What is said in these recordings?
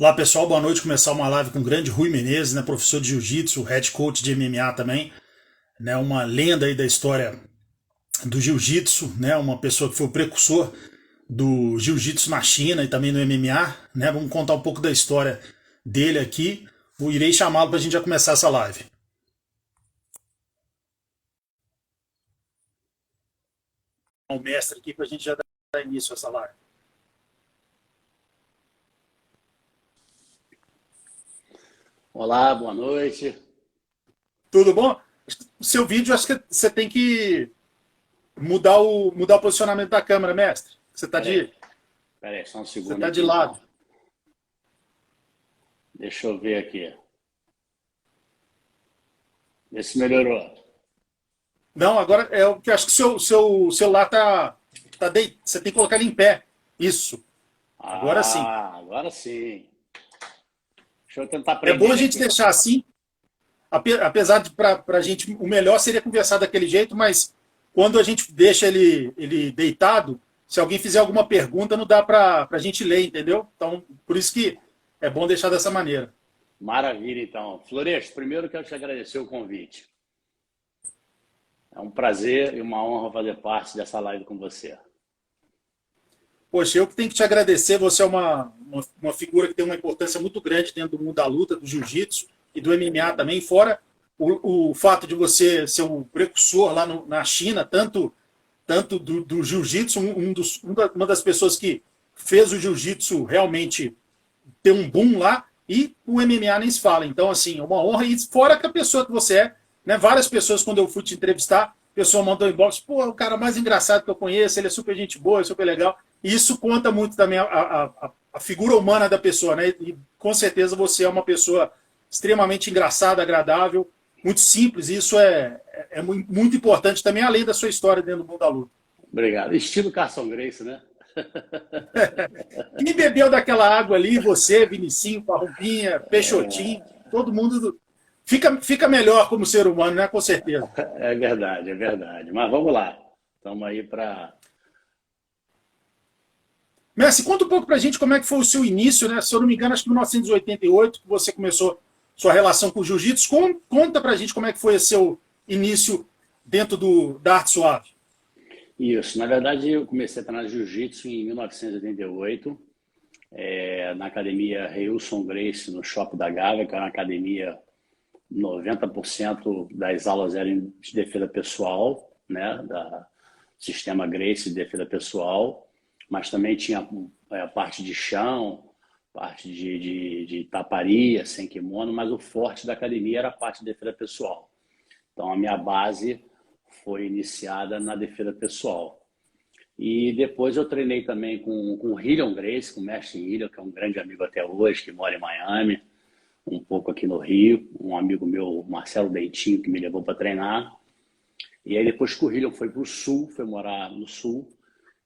Olá pessoal, boa noite. Começar uma live com o grande Rui Menezes, né, professor de Jiu-Jitsu, head coach de MMA também, né, uma lenda aí da história do Jiu-Jitsu, né, uma pessoa que foi o precursor do Jiu-Jitsu na China e também no MMA, né. Vamos contar um pouco da história dele aqui. Eu irei chamá-lo para a gente já começar essa live. O mestre aqui para a gente já dar início a essa live. Olá, boa noite. Tudo bom? O seu vídeo, acho que você tem que mudar o posicionamento da câmera, mestre. Você está Peraí, de, peraí, só um você segundo tá de aqui lado. então. Deixa eu ver aqui. Vê se melhorou. Não, agora é o que eu acho que o seu celular você tem que colocar ele em pé. Isso. Agora sim. Agora sim. Deixa eu tentar É bom a aprender gente aqui. deixar assim, apesar de para a gente o melhor seria conversar daquele jeito, mas quando a gente deixa ele deitado, se alguém fizer alguma pergunta, não dá para a gente ler, entendeu? Então, por isso que é bom deixar dessa maneira. Maravilha, então. Flores, primeiro quero te agradecer o convite. É um prazer e uma honra fazer parte dessa live com você. Poxa, eu que tenho que te agradecer. Você é uma figura que tem uma importância muito grande dentro do mundo da luta, do jiu-jitsu e do MMA também. Fora o fato de você ser o precursor lá na China, tanto do jiu-jitsu, uma das pessoas que fez o jiu-jitsu realmente ter um boom lá, e o MMA nem se fala. Então, assim, é uma honra. E fora que a pessoa que você é, né? Várias pessoas, quando eu fui te entrevistar, a pessoa mandou inbox, pô, é o cara mais engraçado que eu conheço, ele é super gente boa, é super legal. E isso conta muito também a figura humana da pessoa, né? E com certeza você é uma pessoa extremamente engraçada, agradável, muito simples, e isso é muito importante também, além da sua história dentro do mundo da luta. Obrigado. Estilo Carson Grace, né? Quem bebeu daquela água ali, você, Vinicinho, Parrumpinha, Peixotinho, todo mundo fica melhor como ser humano, né? Com certeza. É verdade, é verdade. Mas vamos lá. Estamos aí para. Messi, conta um pouco pra gente como é que foi o seu início, né? Se eu não me engano, acho que em 1988 que você começou sua relação com o jiu-jitsu. Conta pra gente como é que foi o seu início dentro da arte suave. Isso. Na verdade, eu comecei a treinar jiu-jitsu em 1988. Na academia Reilson Grace, no Shopping da Gávea, que era uma academia, 90% das aulas eram de defesa pessoal, né, da sistema Grace de defesa pessoal, mas também tinha a parte de chão, parte de taparia, sem kimono, mas o forte da academia era a parte de defesa pessoal. Então, a minha base foi iniciada na defesa pessoal. E depois eu treinei também com o Hillion Grace, com o mestre Hillion, que é um grande amigo até hoje, que mora em Miami, um pouco aqui no Rio, um amigo meu, Marcelo Dentinho, que me levou para treinar. E aí depois que o Hillion foi para o Sul, foi morar no Sul,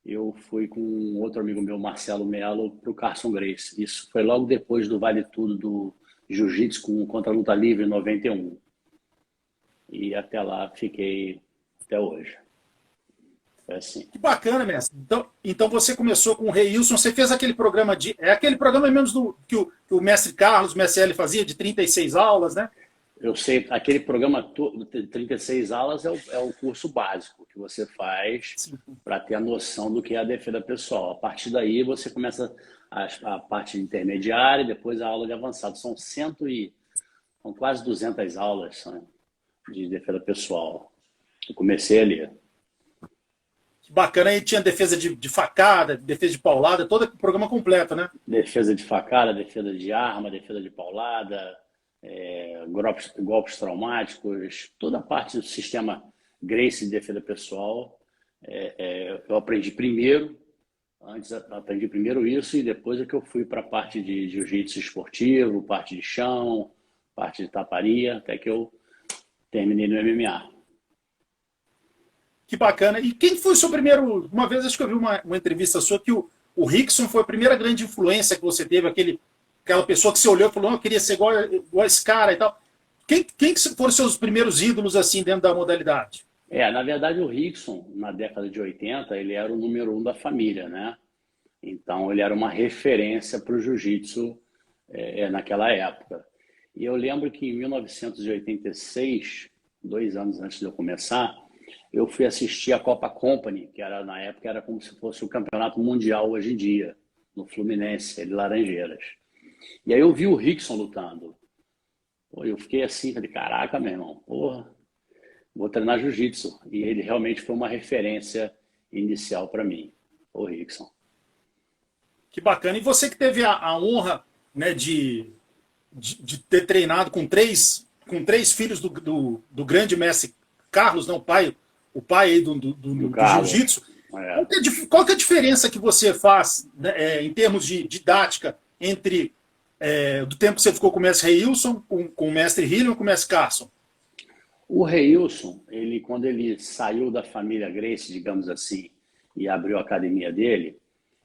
eu fui com outro amigo meu, Marcelo Melo, para o Carson Grace. Isso foi logo depois do Vale Tudo do Jiu-Jitsu contra a Luta Livre em 91. E até lá fiquei até hoje. Foi assim. Que bacana, mestre. Então você começou com o Rei Wilson, você fez aquele programa de. É aquele programa menos que o mestre Carlos, o mestre L fazia, de 36 aulas, né? Eu sei, aquele programa 36 aulas é o curso básico que você faz Sim. para ter a noção do que é a defesa pessoal. A partir daí você começa a parte intermediária e depois a aula de avançado. São quase 200 aulas, né, de defesa pessoal. Eu comecei ali. Que bacana. Aí tinha defesa de facada, defesa de paulada, todo o programa completo, né? Defesa de facada, defesa de arma, defesa de paulada, golpes traumáticos, toda a parte do sistema Gracie de defesa pessoal. Eu aprendi primeiro, antes aprendi primeiro isso e depois é que eu fui para a parte de jiu-jitsu esportivo, parte de chão, parte de taparia, até que eu terminei no MMA. Que bacana. E quem foi o seu primeiro. Uma vez acho que eu vi uma entrevista sua que o Rickson foi a primeira grande influência que você teve, aquela pessoa que você olhou e falou: "Não, eu queria ser igual a esse cara e tal." Quem que foram os seus primeiros ídolos assim dentro da modalidade? Na verdade, o Rickson, na década de 80, ele era o número um da família, né? Então, ele era uma referência para o jiu-jitsu naquela época. E eu lembro que em 1986, 2 anos antes de eu começar, eu fui assistir a Copa Company, que era na época era como se fosse o campeonato mundial hoje em dia, no Fluminense, de Laranjeiras. E aí eu vi o Rickson lutando. Pô, eu fiquei assim, falei, caraca, meu irmão, porra, vou treinar jiu-jitsu. E ele realmente foi uma referência inicial para mim, o Rickson. Que bacana. E você que teve a honra, né, de ter treinado com três filhos do grande mestre Carlos, não, o pai aí E o do Carlos, jiu-jitsu. é, Qual que é a diferença que você faz, né, em termos de didática entre do tempo que você ficou com o mestre Reilson, com o mestre Hillian e com o mestre Carson? o Reilson, quando ele saiu da família Gracie, digamos assim, e abriu a academia dele,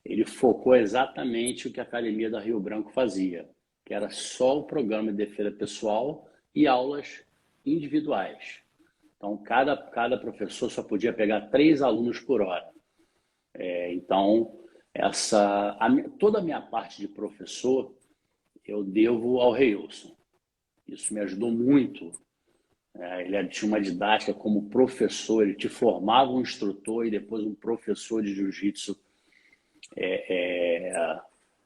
ele focou exatamente o que a academia da Rio Branco fazia, que era só o programa de defesa pessoal e aulas individuais. Então, cada professor só podia pegar 3 alunos por hora. Então, toda a minha parte de professor, eu devo ao Reilson. Isso me ajudou muito. Ele tinha uma didática como professor, ele te formava um instrutor e depois um professor de jiu-jitsu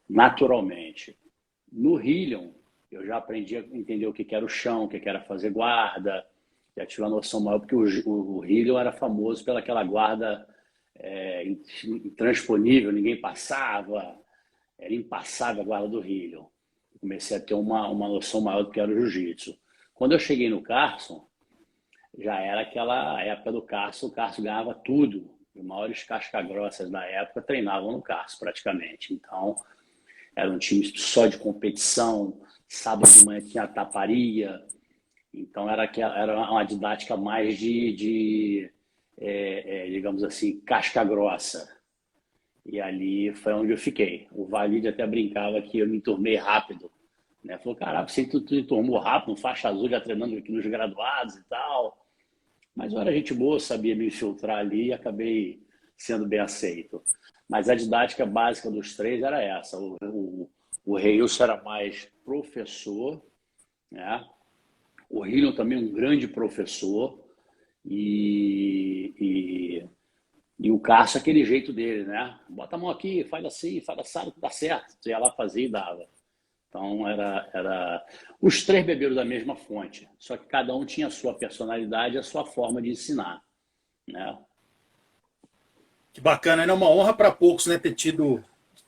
naturalmente. No Hillion, eu já aprendi a entender o que era o chão, o que era fazer guarda, já tive uma noção maior, porque o Hillion era famoso pelaquela guarda intransponível, ninguém passava, era impassável a guarda do Hillion. Comecei a ter uma noção maior do que era o jiu-jitsu. Quando eu cheguei no Carson, já era aquela época do Carson, o Carson ganhava tudo. Os maiores casca-grossas da época treinavam no Carson, praticamente. Então, era um time só de competição, sábado de manhã tinha taparia. Então, era uma didática mais digamos assim, casca-grossa. E ali foi onde eu fiquei. O Valide até brincava que eu me enturmei rápido. Né? Falou, caraca, você tu enturmou rápido, faixa azul, já treinando aqui nos graduados e tal. Mas eu era gente boa, sabia me infiltrar ali e acabei sendo bem aceito. Mas a didática básica dos 3 era essa. O Reilson era mais professor, né? O Hillion também um grande professor e o Cássio aquele jeito dele, né? Bota a mão aqui, faz assim, faz assado que dá certo. Você ia lá fazer e dava. Então, os 3 beberam da mesma fonte, só que cada um tinha a sua personalidade e a sua forma de ensinar, né? Que bacana, é uma honra para poucos, né, ter tido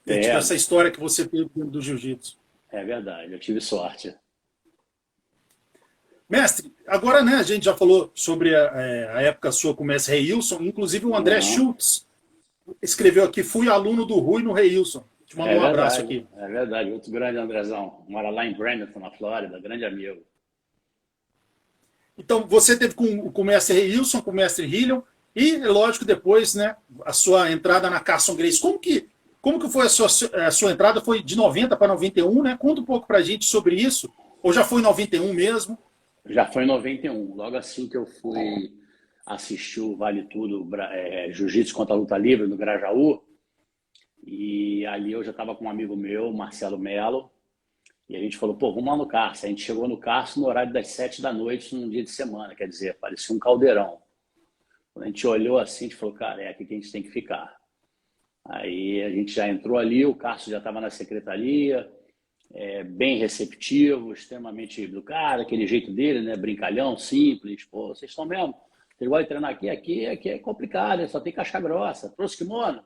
É, essa história que você teve dentro do jiu-jitsu. é verdade, eu tive sorte. Mestre, agora, né, a gente já falou sobre a época sua com o mestre Reilson, inclusive o André Uhum. Schultz escreveu aqui, fui aluno do Rui no Reilson. Te mando um abraço aqui. É verdade. Outro grande Andrezão, mora lá em Bradenton, na Flórida, grande amigo. Então, você teve com o mestre Reilson, com o mestre Hillion, e, lógico, depois, né, a sua entrada na Carson Gracie. Como que foi a sua entrada? Foi de 90 para 91, né? Conta um pouco para a gente sobre isso. Ou já foi em 91 mesmo? Já foi em 91, logo assim que eu fui assistir o Vale Tudo Jiu-Jitsu contra a Luta Livre no Grajaú, e ali eu já estava com um amigo meu, Marcelo Melo, e a gente falou, pô, vamos lá no Carson. A gente chegou no Carson no horário das 7 da noite, num dia de semana, quer dizer, parecia um caldeirão. Quando a gente olhou assim, a gente falou, cara, é aqui que a gente tem que ficar. Aí a gente já entrou ali, o Carson já estava na secretaria, bem receptivo, extremamente educado, aquele jeito dele, né? Brincalhão, simples. Pô, vocês estão mesmo? Vocês vão treinar aqui é complicado, só tem casca grossa. Trouxe kimono?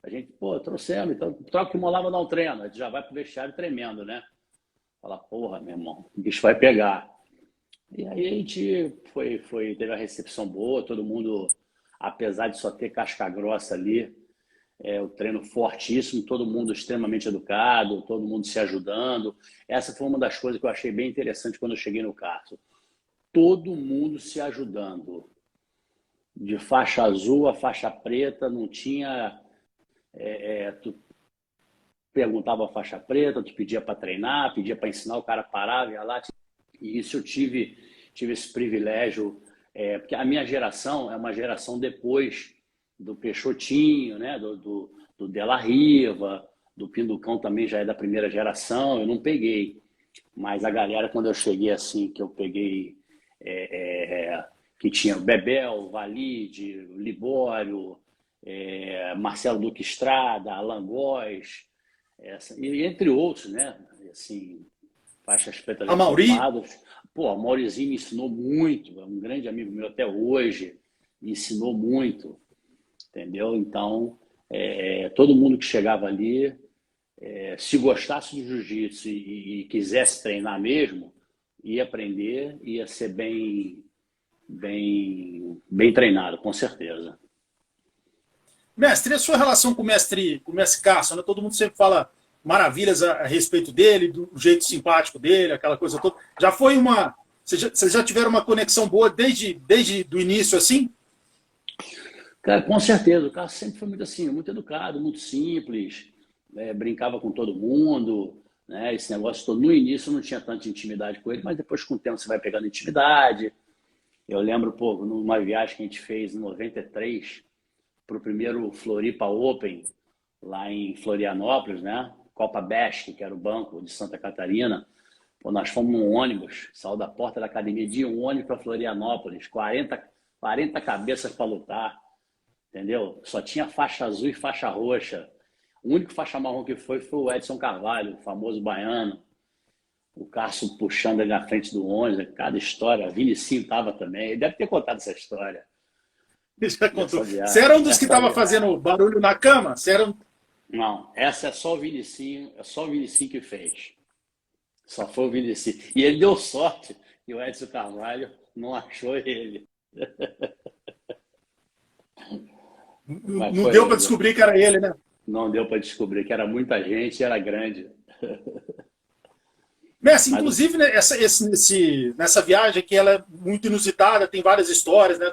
A gente, pô, trouxemos, então troca o kimono lá, vou dar um treino. A gente já vai pro vestiário tremendo, né? Fala, porra, meu irmão, o bicho vai pegar. E aí a gente teve a recepção boa, todo mundo, apesar de só ter casca grossa ali, o treino fortíssimo, todo mundo extremamente educado, todo mundo se ajudando. Essa foi uma das coisas que eu achei bem interessante quando eu cheguei no Carson. Todo mundo se ajudando. De faixa azul a faixa preta, não tinha... tu perguntava a faixa preta, tu pedia para treinar, pedia para ensinar, o cara parava, ia lá. E isso eu tive esse privilégio, porque a minha geração é uma geração depois do Peixotinho, né? do Della Riva, do Pinducão também já é da primeira geração, eu não peguei. Mas a galera, quando eu cheguei assim, que eu peguei, que tinha Bebel, Valide, Libório, Marcelo Duque Estrada, Alan Góes, e entre outros, né? Assim, faixas pretas A Mauri? deformadas. Pô, o Maurizinho me ensinou muito, é um grande amigo meu até hoje, me ensinou muito, entendeu? Então, todo mundo que chegava ali, se gostasse do jiu-jitsu e quisesse treinar mesmo, ia aprender, ia ser bem treinado, com certeza. Mestre, e a sua relação com com o mestre Carson, né? Todo mundo sempre fala maravilhas a respeito dele, do jeito simpático dele, aquela coisa toda. Já foi uma. Vocês já tiveram uma conexão boa desde o início, assim? Cara, com certeza, o Carlos sempre foi muito assim, muito educado, muito simples, brincava com todo mundo, né? Esse negócio todo. No início eu não tinha tanta intimidade com ele, mas depois com o tempo você vai pegando intimidade. Eu lembro, pô, numa viagem que a gente fez em 93 para o primeiro Floripa Open, lá em Florianópolis, né? Copa Best, que era o banco de Santa Catarina. Pô, nós fomos num ônibus, saiu da porta da academia de um ônibus para Florianópolis, 40 cabeças para lutar, entendeu? Só tinha faixa azul e faixa roxa. O único faixa marrom que foi o Edson Carvalho, o famoso baiano. O Cássio puxando ele na frente do ônibus, cada história. Vinicinho estava também, ele deve ter contado essa história. Já contou. Você era um dos que estava fazendo barulho na cama? Você era um... Não, essa é só o Vinicinho que fez. Só foi o Vinicinho. E ele deu sorte que o Edson Carvalho não achou ele. Não deu para descobrir que era ele, né? Não deu para descobrir que era muita gente e era grande. Messi, inclusive, né, nessa viagem que ela é muito inusitada, tem várias histórias, né,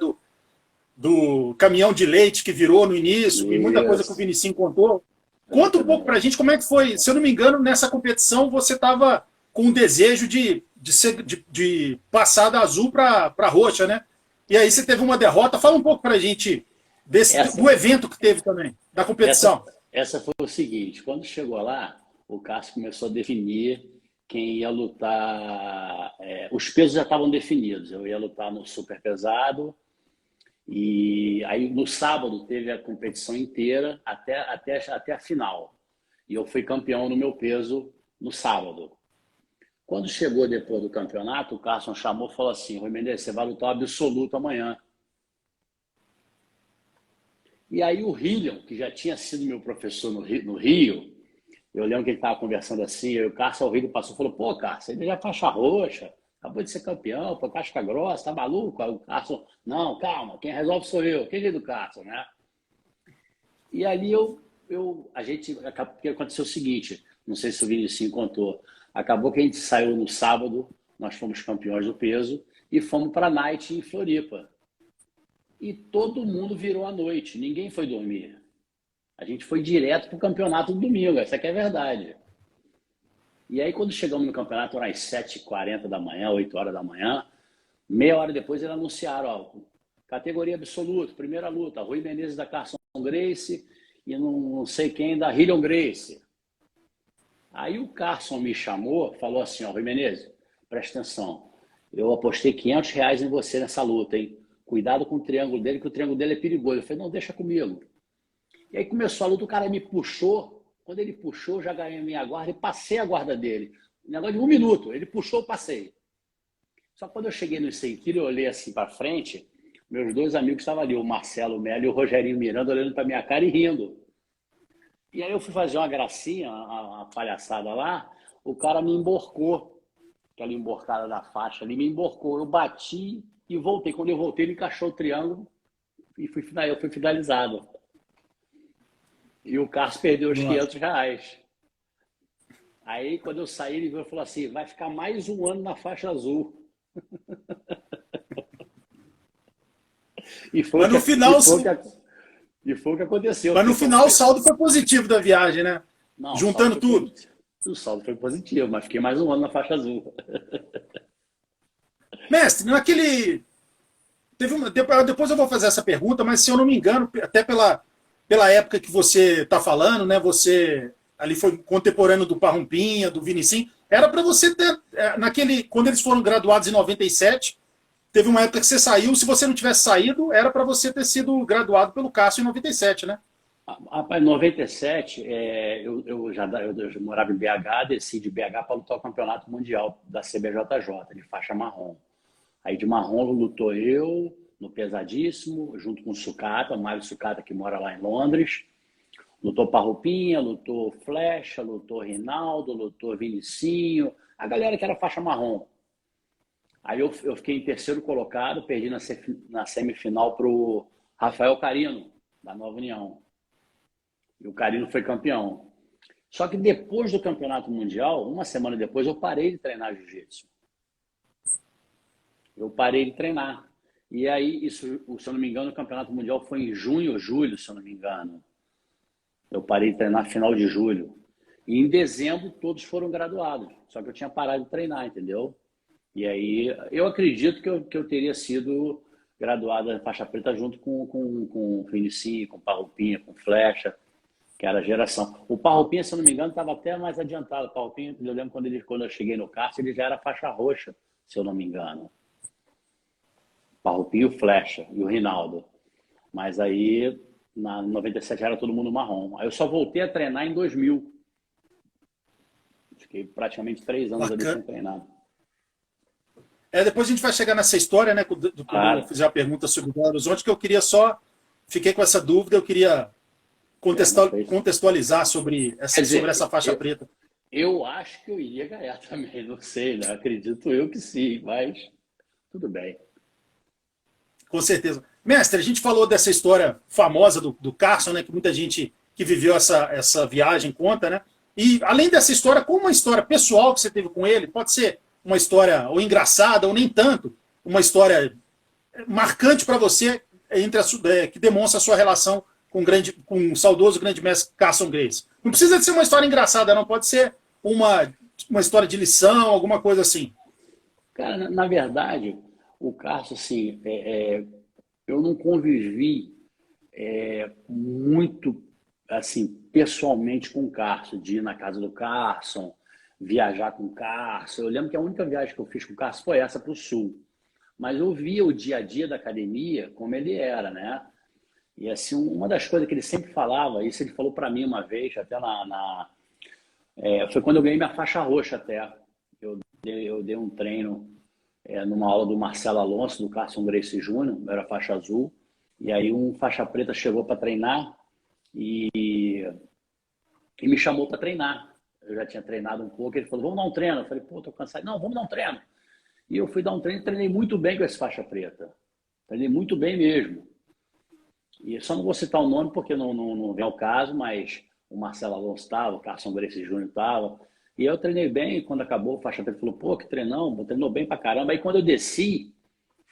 do caminhão de leite que virou no início, e muita coisa que o Vinicinho contou. Conta um pouco pra gente como é que foi. Se eu não me engano, nessa competição você estava com o desejo de passar da azul para roxa, né? E aí você teve uma derrota. Fala um pouco pra gente do evento que teve também, da competição. Essa foi o seguinte, quando chegou lá, o Cássio começou a definir quem ia lutar. Os pesos já estavam definidos. Eu ia lutar no super pesado. E aí no sábado teve a competição inteira até a final. E eu fui campeão no meu peso no sábado. Quando chegou depois do campeonato, o Carson chamou e falou assim: Rui Mendes, você vai lutar o absoluto amanhã. E aí o Hillion, que já tinha sido meu professor no Rio, eu lembro que ele estava conversando assim, e o Carson, o Hillion passou e falou: pô, Carson, ele já é faixa roxa, acabou de ser campeão, pô, casca grossa, tá maluco? Aí o Carson, não, calma, quem resolve sou eu, quem é do Carson, né? E ali porque aconteceu o seguinte, não sei se o Vinicius contou, acabou que a gente saiu no sábado, nós fomos campeões do peso e fomos para a Night em Floripa. E todo mundo virou à noite, ninguém foi dormir. A gente foi direto para o campeonato do domingo, essa que é a verdade. E aí, quando chegamos no campeonato, às 7h40 da manhã, 8 horas da manhã, meia hora depois eles anunciaram, ó, categoria absoluta, primeira luta, Rui Menezes da Carson Gracie e não sei quem da Hillion Gracie. Aí o Carson me chamou, falou assim, ó, Rui Menezes, presta atenção, eu apostei R$500 em você nessa luta, hein? Cuidado com o triângulo dele, que o triângulo dele é perigoso. Eu falei, não, deixa comigo. E aí começou a luta, o cara me puxou. Quando ele puxou, eu já ganhei a minha guarda e passei a guarda dele. Um negócio de 1 minuto. Ele puxou, eu passei. Só que quando eu cheguei nos 100 quilos, eu olhei assim para frente, meus dois amigos estavam ali, o Marcelo Melo e o Rogerinho Miranda, olhando para minha cara e rindo. E aí eu fui fazer uma gracinha, uma palhaçada lá, o cara me emborcou. Aquela emborcada da faixa ali me emborcou. Eu bati e voltei. Quando eu voltei, ele encaixou o triângulo e eu fui finalizado. E o Carlos perdeu os R$500. Aí, quando eu saí, ele falou assim, vai ficar mais 1 ano na faixa azul. Mas no final... E foi o que aconteceu. Mas no final o saldo foi positivo da viagem, né? Não, juntando tudo. O saldo foi positivo, mas fiquei mais 1 ano na faixa azul. Mestre, naquele... Depois eu vou fazer essa pergunta, mas se eu não me engano, até pela época que você está falando, né? Você ali foi contemporâneo do Parrumpinha, do Vinicinho. Era para você ter, quando eles foram graduados em 97, teve uma época que você saiu, se você não tivesse saído, era para você ter sido graduado pelo Cássio em 97, né? Rapaz, em 97, eu morava em BH, desci de BH para lutar o campeonato mundial da CBJJ, de faixa marrom. Aí de marrom lutou eu, no pesadíssimo, junto com o Sucata, o Mário Sucata, que mora lá em Londres. Lutou Parrupinha, lutou Flecha, lutou Rinaldo, lutou Vinicinho, a galera que era faixa marrom. Aí eu fiquei em terceiro colocado, perdi na semifinal para o Rafael Carino, da Nova União. E o Carino foi campeão. Só que depois do campeonato mundial, uma semana depois, eu parei de treinar jiu-jitsu. Eu parei de treinar. E aí, isso, se eu não me engano, o campeonato mundial foi em junho ou julho, se eu não me engano. Eu parei de treinar final de julho. E em dezembro, todos foram graduados. Só que eu tinha parado de treinar, entendeu? E aí, eu acredito que eu teria sido graduado em faixa preta junto com o Vinicinho, com o Parrupinha, com Flecha, que era a geração. O Parrupinha, se eu não me engano, estava até mais adiantado. O Parrupinha, eu lembro quando eu cheguei no cárcere, ele já era faixa roxa, se eu não me engano. O Parrupinha, o Flecha e o Rinaldo. Mas aí, na 97, era todo mundo marrom. Aí eu só voltei a treinar em 2000. Fiquei praticamente 3 anos ali sem treinar. Depois a gente vai chegar nessa história, né? Quando eu fizer a pergunta sobre o Belo Horizonte, que eu queria fiquei com essa dúvida, eu queria contextualizar sobre essa faixa preta. Eu acho que eu iria ganhar também, não sei, né? Acredito eu que sim, mas tudo bem. Com certeza. Mestre, a gente falou dessa história famosa do Carson, né? Que muita gente que viveu essa viagem conta, né? E além dessa história, como uma história pessoal que você teve com ele, pode ser uma história ou engraçada ou nem tanto, uma história marcante para você que demonstra a sua relação com o saudoso grande mestre Carson Gracie. Não precisa de ser uma história engraçada, não. Pode ser uma história de lição, alguma coisa assim. Cara, na verdade, o Carson, assim, eu não convivi muito, assim, pessoalmente com o Carson, de ir na casa do Carson, viajar com o Carson. Eu lembro que a única viagem que eu fiz com o Carson foi essa para o Sul. Mas eu via o dia a dia da academia como ele era, né? E assim, uma das coisas que ele sempre falava, isso ele falou para mim uma vez, até foi quando eu ganhei minha faixa roxa até. Eu dei um treino numa aula do Marcelo Alonso, do Carson Gracie Jr., eu era faixa azul, e aí um faixa preta chegou para treinar e me chamou para treinar. Eu já tinha treinado um pouco, ele falou, vamos dar um treino. Eu falei, pô, tô cansado. Não, vamos dar um treino. E eu fui dar um treino e treinei muito bem com esse faixa preta. Treinei muito bem mesmo. E só não vou citar o nome porque não vem ao caso, mas o Marcelo Alonso estava, o Carson Gracie Jr. estava. E eu treinei bem, e quando acabou, o faixa preta falou, pô, que treinão, treinou bem pra caramba. Aí quando eu desci,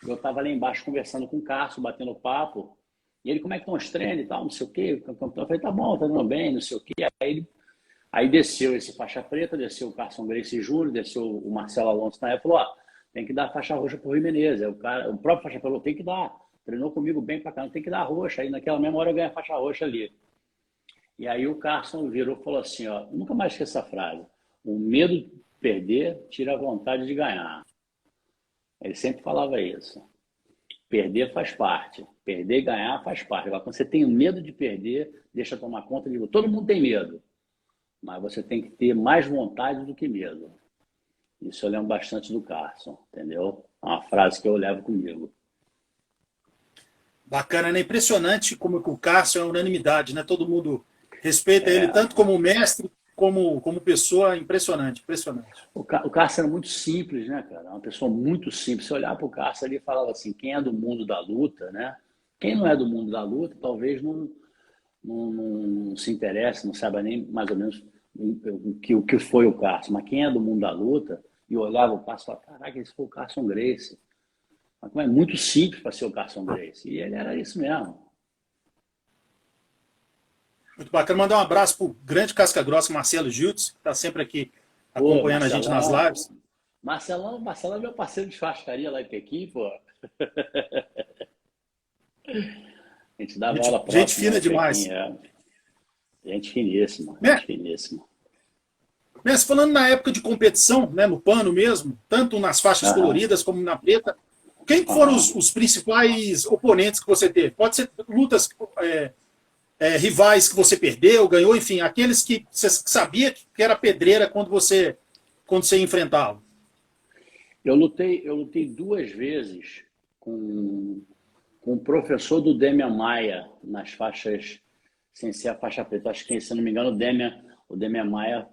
eu estava lá embaixo conversando com o Carson, batendo papo. E ele, como é que estão os treinos e tal, não sei o quê. Eu falei, tá bom, tá treinando bem, não sei o quê. Aí desceu esse faixa preta, desceu o Carson Gracie Jr., desceu o Marcelo Alonso na época, falou, tem que dar faixa roxa pro Rui Menezes. O próprio faixa falou, tem que dar. Treinou comigo bem pra caramba, tem que dar roxa. Aí naquela mesma hora eu ganhei a faixa roxa ali. E aí o Carson virou e falou assim, nunca mais esqueço essa frase. O medo de perder tira a vontade de ganhar. Ele sempre falava isso. Perder faz parte. Perder e ganhar faz parte. Agora, quando você tem medo de perder, deixa tomar conta de... Todo mundo tem medo. Mas você tem que ter mais vontade do que medo. Isso eu lembro bastante do Carson, entendeu? É uma frase que eu levo comigo. Bacana, né? Impressionante como o Carson é unanimidade, né? Todo mundo respeita ele, tanto como mestre, como pessoa. Impressionante, impressionante. O Carson era muito simples, né, cara? Uma pessoa muito simples. Se olhar para o Carson ali e falava assim, quem é do mundo da luta, né? Quem não é do mundo da luta, talvez não se interesse, não saiba nem mais ou menos o que foi o Carson. Mas quem é do mundo da luta e olhava o Carson e falava, caraca, esse foi o Carson Gracie. Mas é muito simples para ser o Carson Gracie. E ele era isso mesmo. Muito bacana. Mandar um abraço para o grande casca-grossa, Marcelo Giltz, que está sempre aqui acompanhando a gente nas lives. Marcelão é meu parceiro de churrascaria lá em Pequim, pô. A gente dava aula próxima. Gente fina demais. Gente finíssima, Né? gente finíssima. Mestre, falando na época de competição, né, no pano mesmo, tanto nas faixas Aham, coloridas como na preta, quem foram aham. os principais oponentes que você teve? Pode ser lutas rivais que você perdeu, ganhou, enfim, aqueles que você sabia que era pedreira quando você enfrentava. Eu lutei duas vezes com, com o professor do Demian Maia nas faixas, sem ser a faixa preta. Acho que, se não me engano, o Demian Maia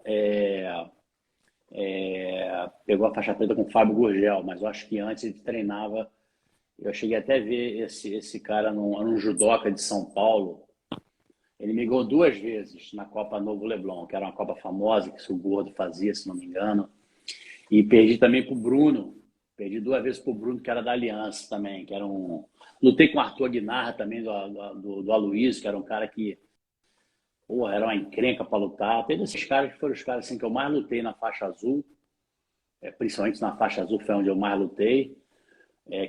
pegou a faixa preta com o Fábio Gurgel, mas eu acho que antes ele treinava. Eu cheguei até a ver esse cara num judoca de São Paulo. Ele me ganhou duas vezes na Copa Novo Leblon, que era uma Copa famosa que o Gordo fazia, se não me engano. E perdi também pro Bruno. Perdi duas vezes pro Bruno, que era da Aliança também, que era um. Lutei com o Arthur Aguinaldo também, do Aloysio, que era um cara que, porra, era uma encrenca para lutar. Teve esses caras que foram os caras assim, que eu mais lutei na faixa azul, principalmente na faixa azul foi onde eu mais lutei,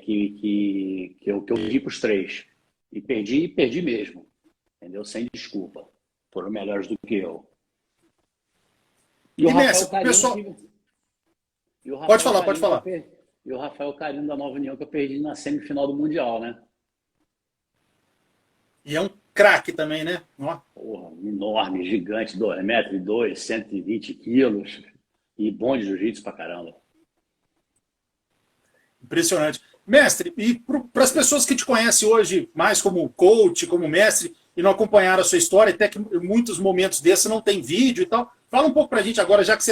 que eu perdi pros três. E perdi mesmo, entendeu? Sem desculpa. Foram melhores do que eu. E o E Rafael nessa, Carino, pessoal, que E o pode Rafael falar, pode Carino que eu falar. perdi. E o Rafael Carino da Nova União que eu perdi na semifinal do Mundial, né? E é um craque também, né? Ó, Porra, enorme, gigante, 2,2 m, 120 quilos. E bom de jiu-jitsu pra caramba. impressionante. Mestre, e para as pessoas que te conhecem hoje mais como coach, como mestre, e não acompanharam a sua história, até que em muitos momentos desses não tem vídeo e tal, fala um pouco para a gente agora, já que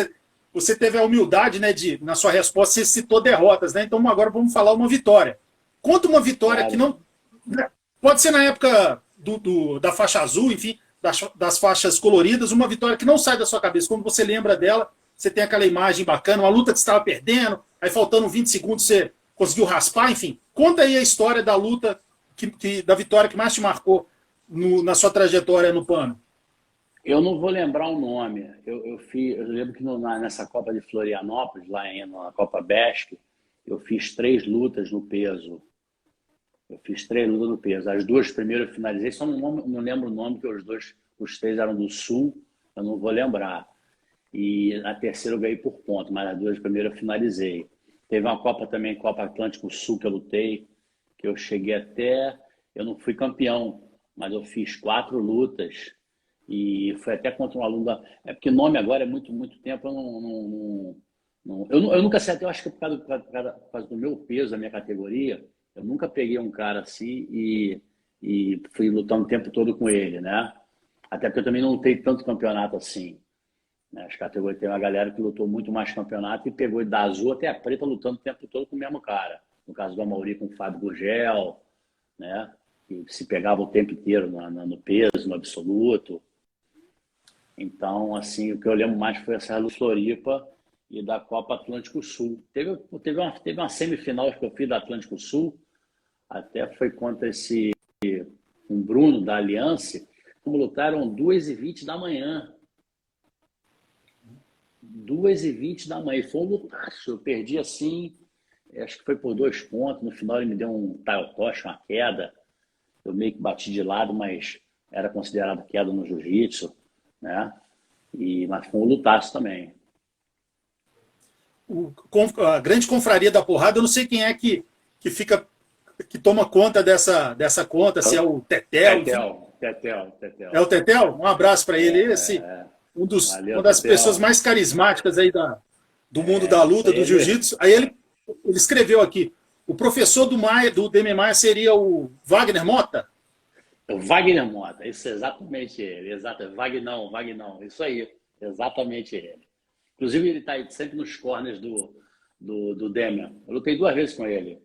você teve a humildade, né, na sua resposta, você citou derrotas, né? Então agora vamos falar uma vitória. Conta uma vitória que Claro. não. Né, pode ser na época da faixa azul, enfim, das faixas coloridas, uma vitória que não sai da sua cabeça. Quando você lembra dela, você tem aquela imagem bacana, uma luta que você estava perdendo, aí faltando 20 segundos você conseguiu raspar, enfim. Conta aí a história da luta, da vitória que mais te marcou na sua trajetória no pano. Eu não vou lembrar o nome. Eu lembro que nessa Copa de Florianópolis, na Copa Besc, eu fiz 3 lutas no peso. As duas primeiras eu finalizei, só não lembro o nome, porque os três eram do Sul, eu não vou lembrar. E a terceira eu ganhei por ponto, mas as duas primeiras eu finalizei. Teve uma Copa também, Copa Atlântico Sul, que eu lutei, que eu cheguei até. Eu não fui campeão, mas eu fiz 4 lutas e foi até contra um aluno da. É porque nome agora é muito, muito tempo, eu nunca acertei, eu acho que por causa do meu peso, da minha categoria. Eu nunca peguei um cara assim e fui lutando o tempo todo com ele, né? Até porque eu também não lutei tanto campeonato assim, né? As categorias, tem uma galera que lutou muito mais campeonato e pegou da azul até a preta lutando o tempo todo com o mesmo cara. No caso do Amauri com o Fábio Gurgel, né? Que se pegava o tempo inteiro no peso, no absoluto. Então, assim, o que eu lembro mais foi essa do Floripa e da Copa Atlântico Sul. Teve uma semifinal que eu fiz da Atlântico Sul, até foi contra um Bruno da Aliança, como lutaram 2h20 da manhã. 2h20 da manhã. E foi um lutaço. Eu perdi assim, acho que foi por 2 pontos. No final ele me deu um taio toche, uma queda. Eu meio que bati de lado, mas era considerado queda no jiu-jitsu, né? Mas foi um lutaço também. A grande confraria da porrada, eu não sei quem é que toma conta dessa conta, se é o Tetel, enfim. Tetel. É o Tetel? Um abraço para ele. Valeu, Uma das Tetel. pessoas mais carismáticas aí do mundo da Isso luta, do aí jiu-jitsu. Aí ele escreveu aqui, o professor do Demian Maia seria o Wagner Mota? O Wagner Mota, isso é exatamente ele. Vagnão, isso aí, exatamente ele. Inclusive, ele está sempre nos corners do Demian. Eu lutei 2 vezes com ele.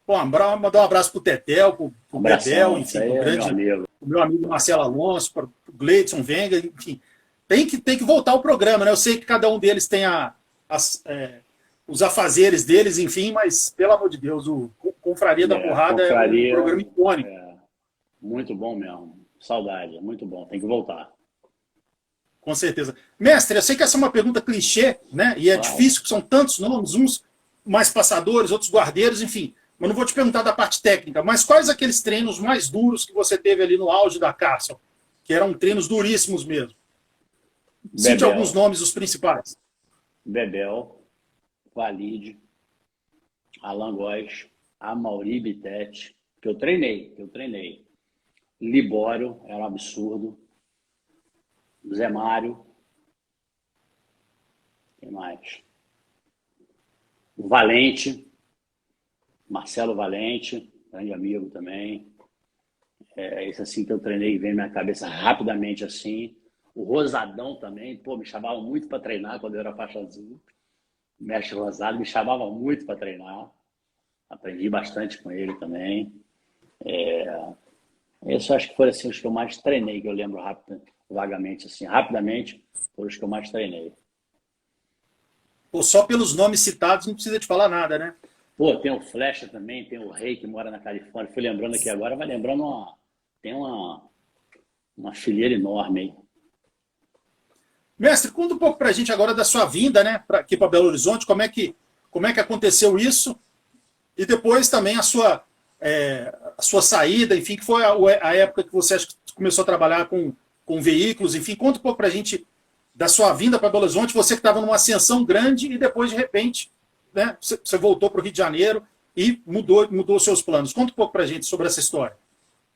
Bom, mandar um abraço pro Tetel, pro Bebel, enfim, aí, pro meu amigo Marcelo Alonso, pro Gleidson Venga, enfim. Tem que voltar o programa, né? Eu sei que cada um deles tem os afazeres deles, enfim, mas, pelo amor de Deus, o Confraria da Porrada é um programa icônico. Muito bom mesmo. Saudade, é muito bom. Tem que voltar. Com certeza. Mestre, eu sei que essa é uma pergunta clichê, né? E é difícil, porque são tantos nomes, uns mais passadores, outros guardeiros, enfim. mas não vou te perguntar da parte técnica, mas quais aqueles treinos mais duros que você teve ali no auge da Castle? Que eram treinos duríssimos mesmo. Cite alguns Bebel, nomes, os principais. Bebel, Valide, Alan Góes, Amaury Bittet, que eu treinei. Libório, era um absurdo. Zé Mário, quem mais? O Valente, Marcelo Valente, grande amigo também. Esse assim que eu treinei, vem na minha cabeça rapidamente assim. O Rosadão também, pô, me chamava muito para treinar quando eu era faixa azul. O mestre Rosado me chamava muito para treinar. Aprendi bastante com ele também. Esses acho que foram assim, os que eu mais treinei, que eu lembro vagamente, assim, rapidamente, foram os que eu mais treinei. Pô, só pelos nomes citados não precisa te falar nada, né? Pô, tem o Flecha também, tem o Rei que mora na Califórnia. Fui lembrando aqui agora, vai lembrando tem uma fileira enorme aí. Mestre, conta um pouco para a gente agora da sua vinda, né, aqui para Belo Horizonte, como é que aconteceu isso e depois também a sua saída, enfim, que foi a época que você acho que começou a trabalhar com veículos, enfim, conta um pouco para a gente da sua vinda para Belo Horizonte, você que estava numa ascensão grande e depois, de repente, né, você voltou para o Rio de Janeiro e mudou seus planos. Conta um pouco para a gente sobre essa história.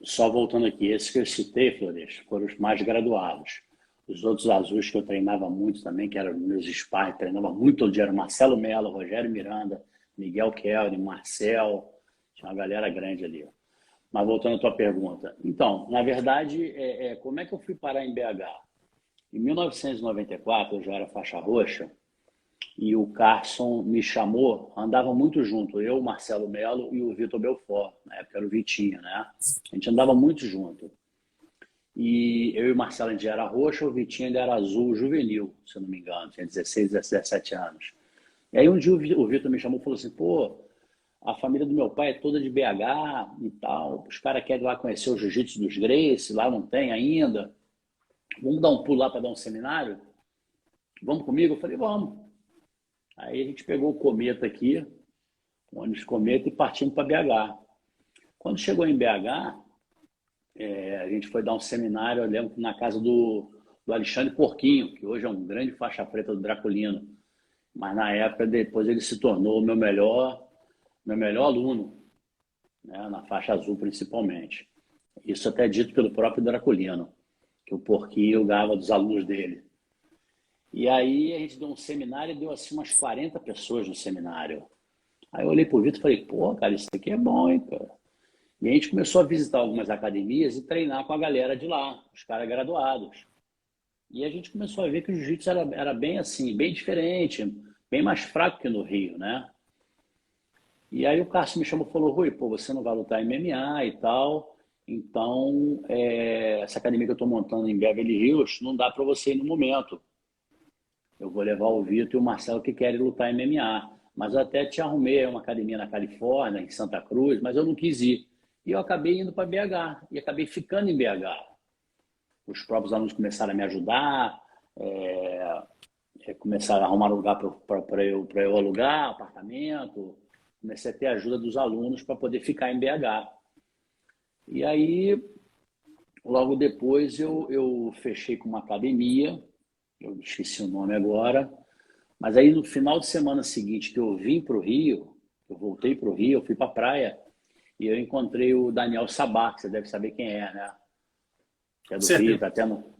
Só voltando aqui, esses que eu citei, Flores, foram os mais graduados. Os outros azuis que eu treinava muito também, que eram meus sparring, treinava muito todo dia, era Marcelo Mello, Rogério Miranda, Miguel Kelly, Marcel, tinha uma galera grande ali. Mas voltando à tua pergunta. Então, na verdade, como é que eu fui parar em BH? Em 1994, eu já era faixa roxa, e o Carson me chamou, andava muito junto, eu, o Marcelo Mello e o Vitor Belfort, na época era o Vitinho, né? A gente andava muito junto. E eu e o Marcelo, a gente era roxo, o Vitinho ele era azul juvenil, se eu não me engano, tinha 16, 17 anos. E aí um dia o Vitor me chamou e falou assim, pô, a família do meu pai é toda de BH e tal, os caras querem ir lá conhecer o jiu-jitsu dos Gracie, lá não tem ainda, vamos dar um pulo lá para dar um seminário? Vamos comigo? Eu falei, vamos. Aí a gente pegou o Cometa aqui, o ônibus Cometa, e partimos para BH. Quando chegou em BH, a gente foi dar um seminário, eu lembro, na casa do Alexandre Porquinho, que hoje é um grande faixa preta do Draculino. Mas na época, depois ele se tornou o meu melhor aluno, né, na faixa azul principalmente. Isso até dito pelo próprio Draculino, que o Porquinho ganhava dos alunos dele. E aí a gente deu um seminário e deu assim umas 40 pessoas no seminário. Aí eu olhei pro Vitor e falei, pô, cara, isso aqui é bom, hein, cara. E a gente começou a visitar algumas academias e treinar com a galera de lá, os caras graduados. E a gente começou a ver que o jiu-jitsu era bem assim, bem diferente, bem mais fraco que no Rio, né? E aí o Cássio me chamou e falou, Rui, pô, você não vai lutar MMA e tal, então essa academia que eu estou montando em Beverly Hills não dá para você ir no momento. Eu vou levar o Vitor e o Marcelo que querem lutar MMA. Mas eu até te arrumei uma academia na Califórnia, em Santa Cruz, mas eu não quis ir. E eu acabei indo para BH, e acabei ficando em BH. Os próprios alunos começaram a me ajudar, começaram a arrumar um lugar para eu alugar, apartamento. Comecei a ter a ajuda dos alunos para poder ficar em BH. E aí, logo depois, eu fechei com uma academia, eu esqueci o nome agora, mas aí no final de semana seguinte que eu vim para o Rio, eu voltei para o Rio, eu fui para a praia, e eu encontrei o Daniel Sabá, que você deve saber quem é, né? Que é do Rio, Certeza.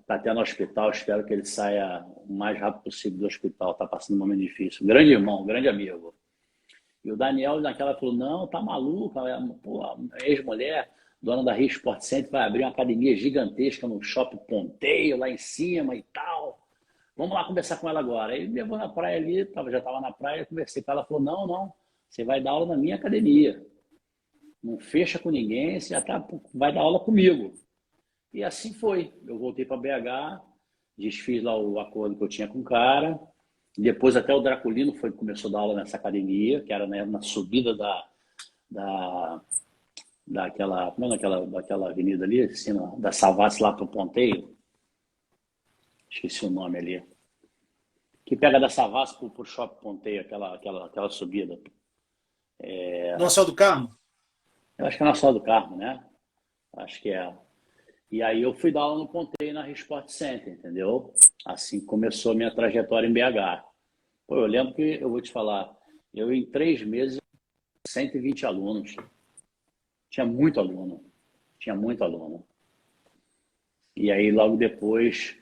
tá até no hospital, espero que ele saia o mais rápido possível do hospital, tá passando um momento difícil. Grande irmão, grande amigo. E o Daniel naquela falou, não, tá maluco, pô, a ex-mulher, dona da Rio Sport Center, vai abrir uma academia gigantesca no Shopping Ponteio, lá em cima e tal. Vamos lá conversar com ela agora. Aí me levou na praia ali, já estava na praia, conversei com ela, falou, não, você vai dar aula na minha academia. Não fecha com ninguém, você vai dar aula comigo. E assim foi. Eu voltei para BH, desfiz lá o acordo que eu tinha com o cara. Depois até o Draculino começou a dar aula nessa academia, que era, né, na subida daquela, como é daquela avenida ali, assim, da Savassi lá para o Ponteio. Esqueci o nome ali. Que pega da Savassi para o Shopping Ponteio, aquela subida. Nossa Senhora do Carmo? Eu acho que é na Sol do Carmo, né? Acho que é. E aí eu fui dar aula no Ponteio na Sport Center, entendeu? Assim começou a minha trajetória em BH. Pô, eu lembro que, eu vou te falar, eu em 3 meses, 120 alunos. Tinha muito aluno. Tinha muito aluno. E aí logo depois,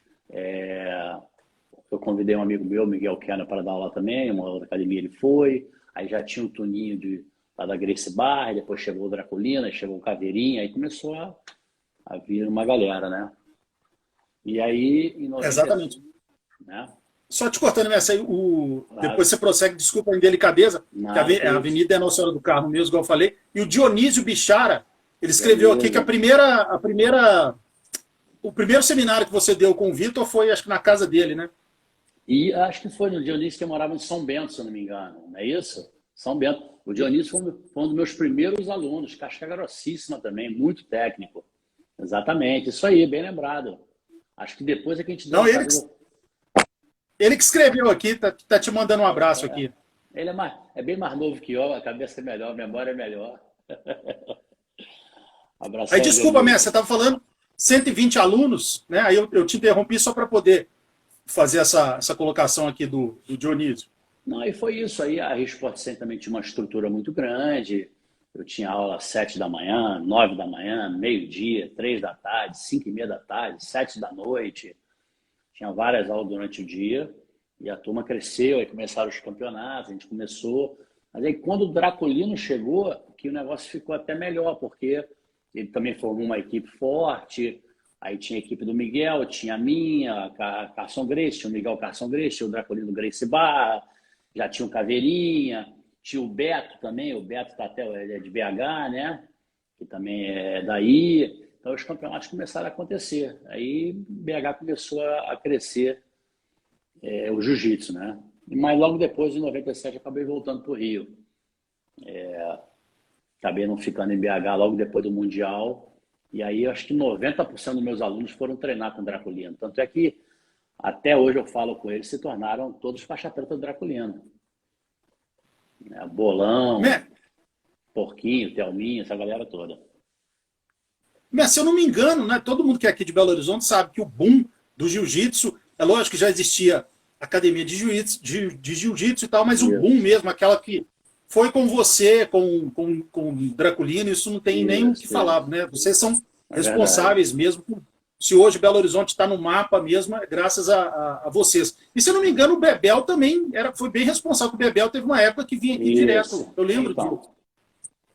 eu convidei um amigo meu, Miguel Kenner, para dar aula também, uma outra academia ele foi. Aí já tinha o Tuninho lá da Gracie Barra, depois chegou o Draculina, chegou o Caveirinha, aí começou a vir uma galera, né? E aí, em 95, Exatamente. né? Só te cortando, Messi, aí, Claro, depois você prossegue, desculpa a indelicadeza, que nada que a isso. avenida é Nossa Senhora do Carmo mesmo, igual eu falei. E o Dionísio Bichara, ele escreveu aqui que Beleza. o primeiro seminário que você deu com o Vitor foi, acho que na casa dele, né? E acho que foi no Dionísio que eu morava em São Bento, se eu não me engano, não é isso? São Bento. O Dionísio foi um dos meus primeiros alunos, casca grossíssima também, muito técnico. Exatamente, isso aí, bem lembrado. Acho que depois é que a gente deu Não, uma carreira. ele que escreveu aqui, tá te mandando um abraço aqui. Ele é bem mais novo que eu, a cabeça é melhor, a memória é melhor. Aí, Abração, desculpa, Messi, você Dionísio. estava falando 120 alunos, né? Aí eu te interrompi só para poder fazer essa colocação aqui do Dionísio. Não, e foi isso aí. A Sport Center também tinha uma estrutura muito grande. Eu tinha aula às 7 da manhã, 9 da manhã, meio-dia, 3 da tarde, 5h30 da tarde, 7 da noite. Tinha várias aulas durante o dia. E a turma cresceu, aí começaram os campeonatos, a gente começou. Mas aí quando o Draculino chegou, que o negócio ficou até melhor, porque ele também formou uma equipe forte. Aí tinha a equipe do Miguel, tinha a minha, a Carson Grace, tinha o Miguel Carson Grace, tinha o Draculino Grace Barra, já tinha o Caveirinha, tinha o Beto também, o Beto está até é de BH, né? Que também é daí. Então os campeonatos começaram a acontecer. Aí BH começou a crescer o jiu-jitsu, né? Mas logo depois, em 97, acabei voltando para o Rio. Acabei não ficando em BH logo depois do Mundial. E aí acho que 90% dos meus alunos foram treinar com o Draculino. Tanto é que até hoje eu falo com eles, se tornaram todos faixa preta do Draculino. Bolão, Porquinho, Thelminho, essa galera toda. Mas, se eu não me engano, né, todo mundo que é aqui de Belo Horizonte sabe que o boom do jiu-jitsu, é lógico que já existia academia de jiu-jitsu e tal, mas o boom Isso, mesmo, aquela que foi com você, com o Draculino, isso não tem nem o que isso, falar, isso. né? Vocês são É verdade. responsáveis mesmo. Se hoje Belo Horizonte está no mapa mesmo, é graças a vocês. E se eu não me engano, o Bebel também foi bem responsável, porque o Bebel teve uma época que vinha aqui direto. Isso. Eu lembro Então, disso.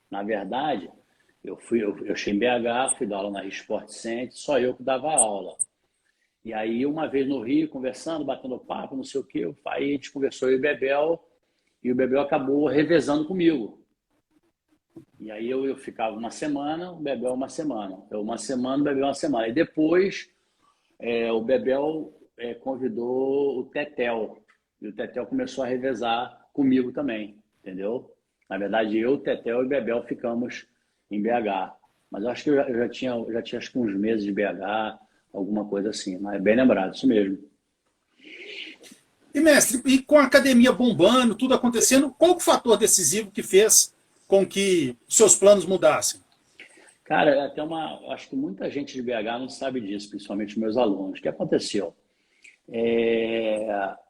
na verdade, eu cheguei em BH, fui dar aula na Sport Center, só eu que dava aula. E aí, uma vez no Rio, conversando, batendo papo, não sei o quê, aí a gente conversou eu e o Bebel acabou revezando comigo. E aí eu ficava uma semana, o Bebel uma semana. Eu uma semana, o Bebel uma semana. E depois o Bebel convidou o Tetel. E o Tetel começou a revezar comigo também, entendeu? Na verdade, eu, o Tetel e o Bebel ficamos em BH. Mas eu acho que eu já tinha acho que uns meses de BH, alguma coisa assim. Mas é bem lembrado, isso mesmo. E, mestre, e com a academia bombando, tudo acontecendo, qual o fator decisivo que fez com que seus planos mudassem? Cara, acho que muita gente de BH não sabe disso, principalmente meus alunos. O que aconteceu?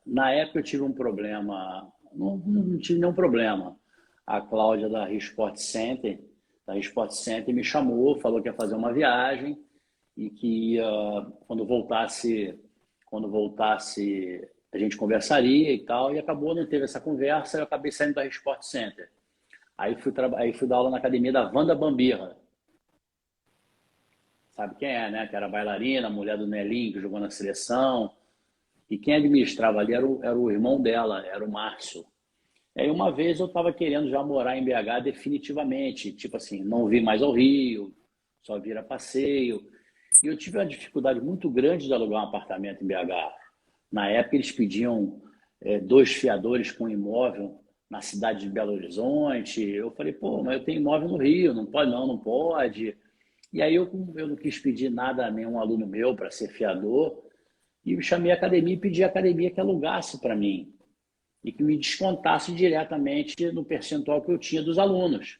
Na época eu tive um problema, não tive nenhum problema. A Cláudia da Sport Center me chamou, falou que ia fazer uma viagem e que quando voltasse a gente conversaria e tal, e acabou, não teve essa conversa, eu acabei saindo da Sport Center. Aí fui dar aula na academia da Wanda Bambirra. Sabe quem é, né? Que era bailarina, mulher do Nelinho, que jogou na seleção. E quem administrava ali era o irmão dela, era o Márcio. E aí uma vez eu estava querendo já morar em BH definitivamente, tipo assim, não vir mais ao Rio, só vir a passeio. E eu tive uma dificuldade muito grande de alugar um apartamento em BH. Na época eles pediam 2 fiadores com imóvel na cidade de Belo Horizonte. Eu falei, pô, mas eu tenho imóvel no Rio, não pode não, não pode. E aí eu não quis pedir nada a nenhum aluno meu para ser fiador e chamei a academia e pedi à academia que alugasse para mim. e que me descontasse diretamente no percentual que eu tinha dos alunos,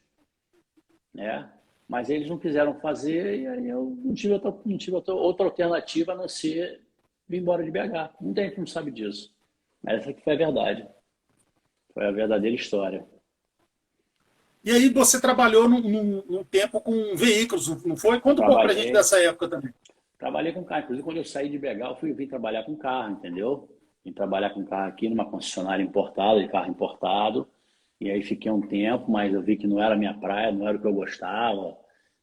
né? Mas eles não quiseram fazer e aí eu não tive outra alternativa a não ser vir embora de BH. Muita gente não sabe disso. Mas essa que foi a verdade. Foi a verdadeira história. E aí você trabalhou num tempo com veículos, não foi? Conta um pouco pra gente Trabalhei, dessa época também. trabalhei com carro. Inclusive, quando eu saí de BH, eu vim trabalhar com carro, entendeu? Vim trabalhar com carro aqui numa concessionária importada, de carro importado. E aí fiquei um tempo, mas eu vi que não era a minha praia, não era o que eu gostava,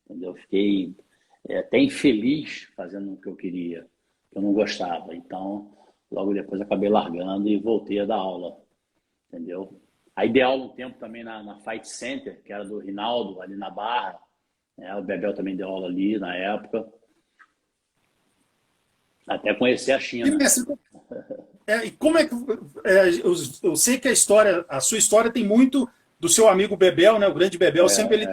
entendeu? Fiquei até infeliz fazendo o que eu queria, que eu não gostava. Então, logo depois acabei largando e voltei a dar aula, entendeu? Aí dei aula um tempo também na Fight Center, que era do Rinaldo, ali na Barra, né? O Bebel também deu aula ali na época, até conhecer a E, China. Messi, e como é que. Eu sei que a sua história tem muito do seu amigo Bebel, né? O grande Bebel. Sempre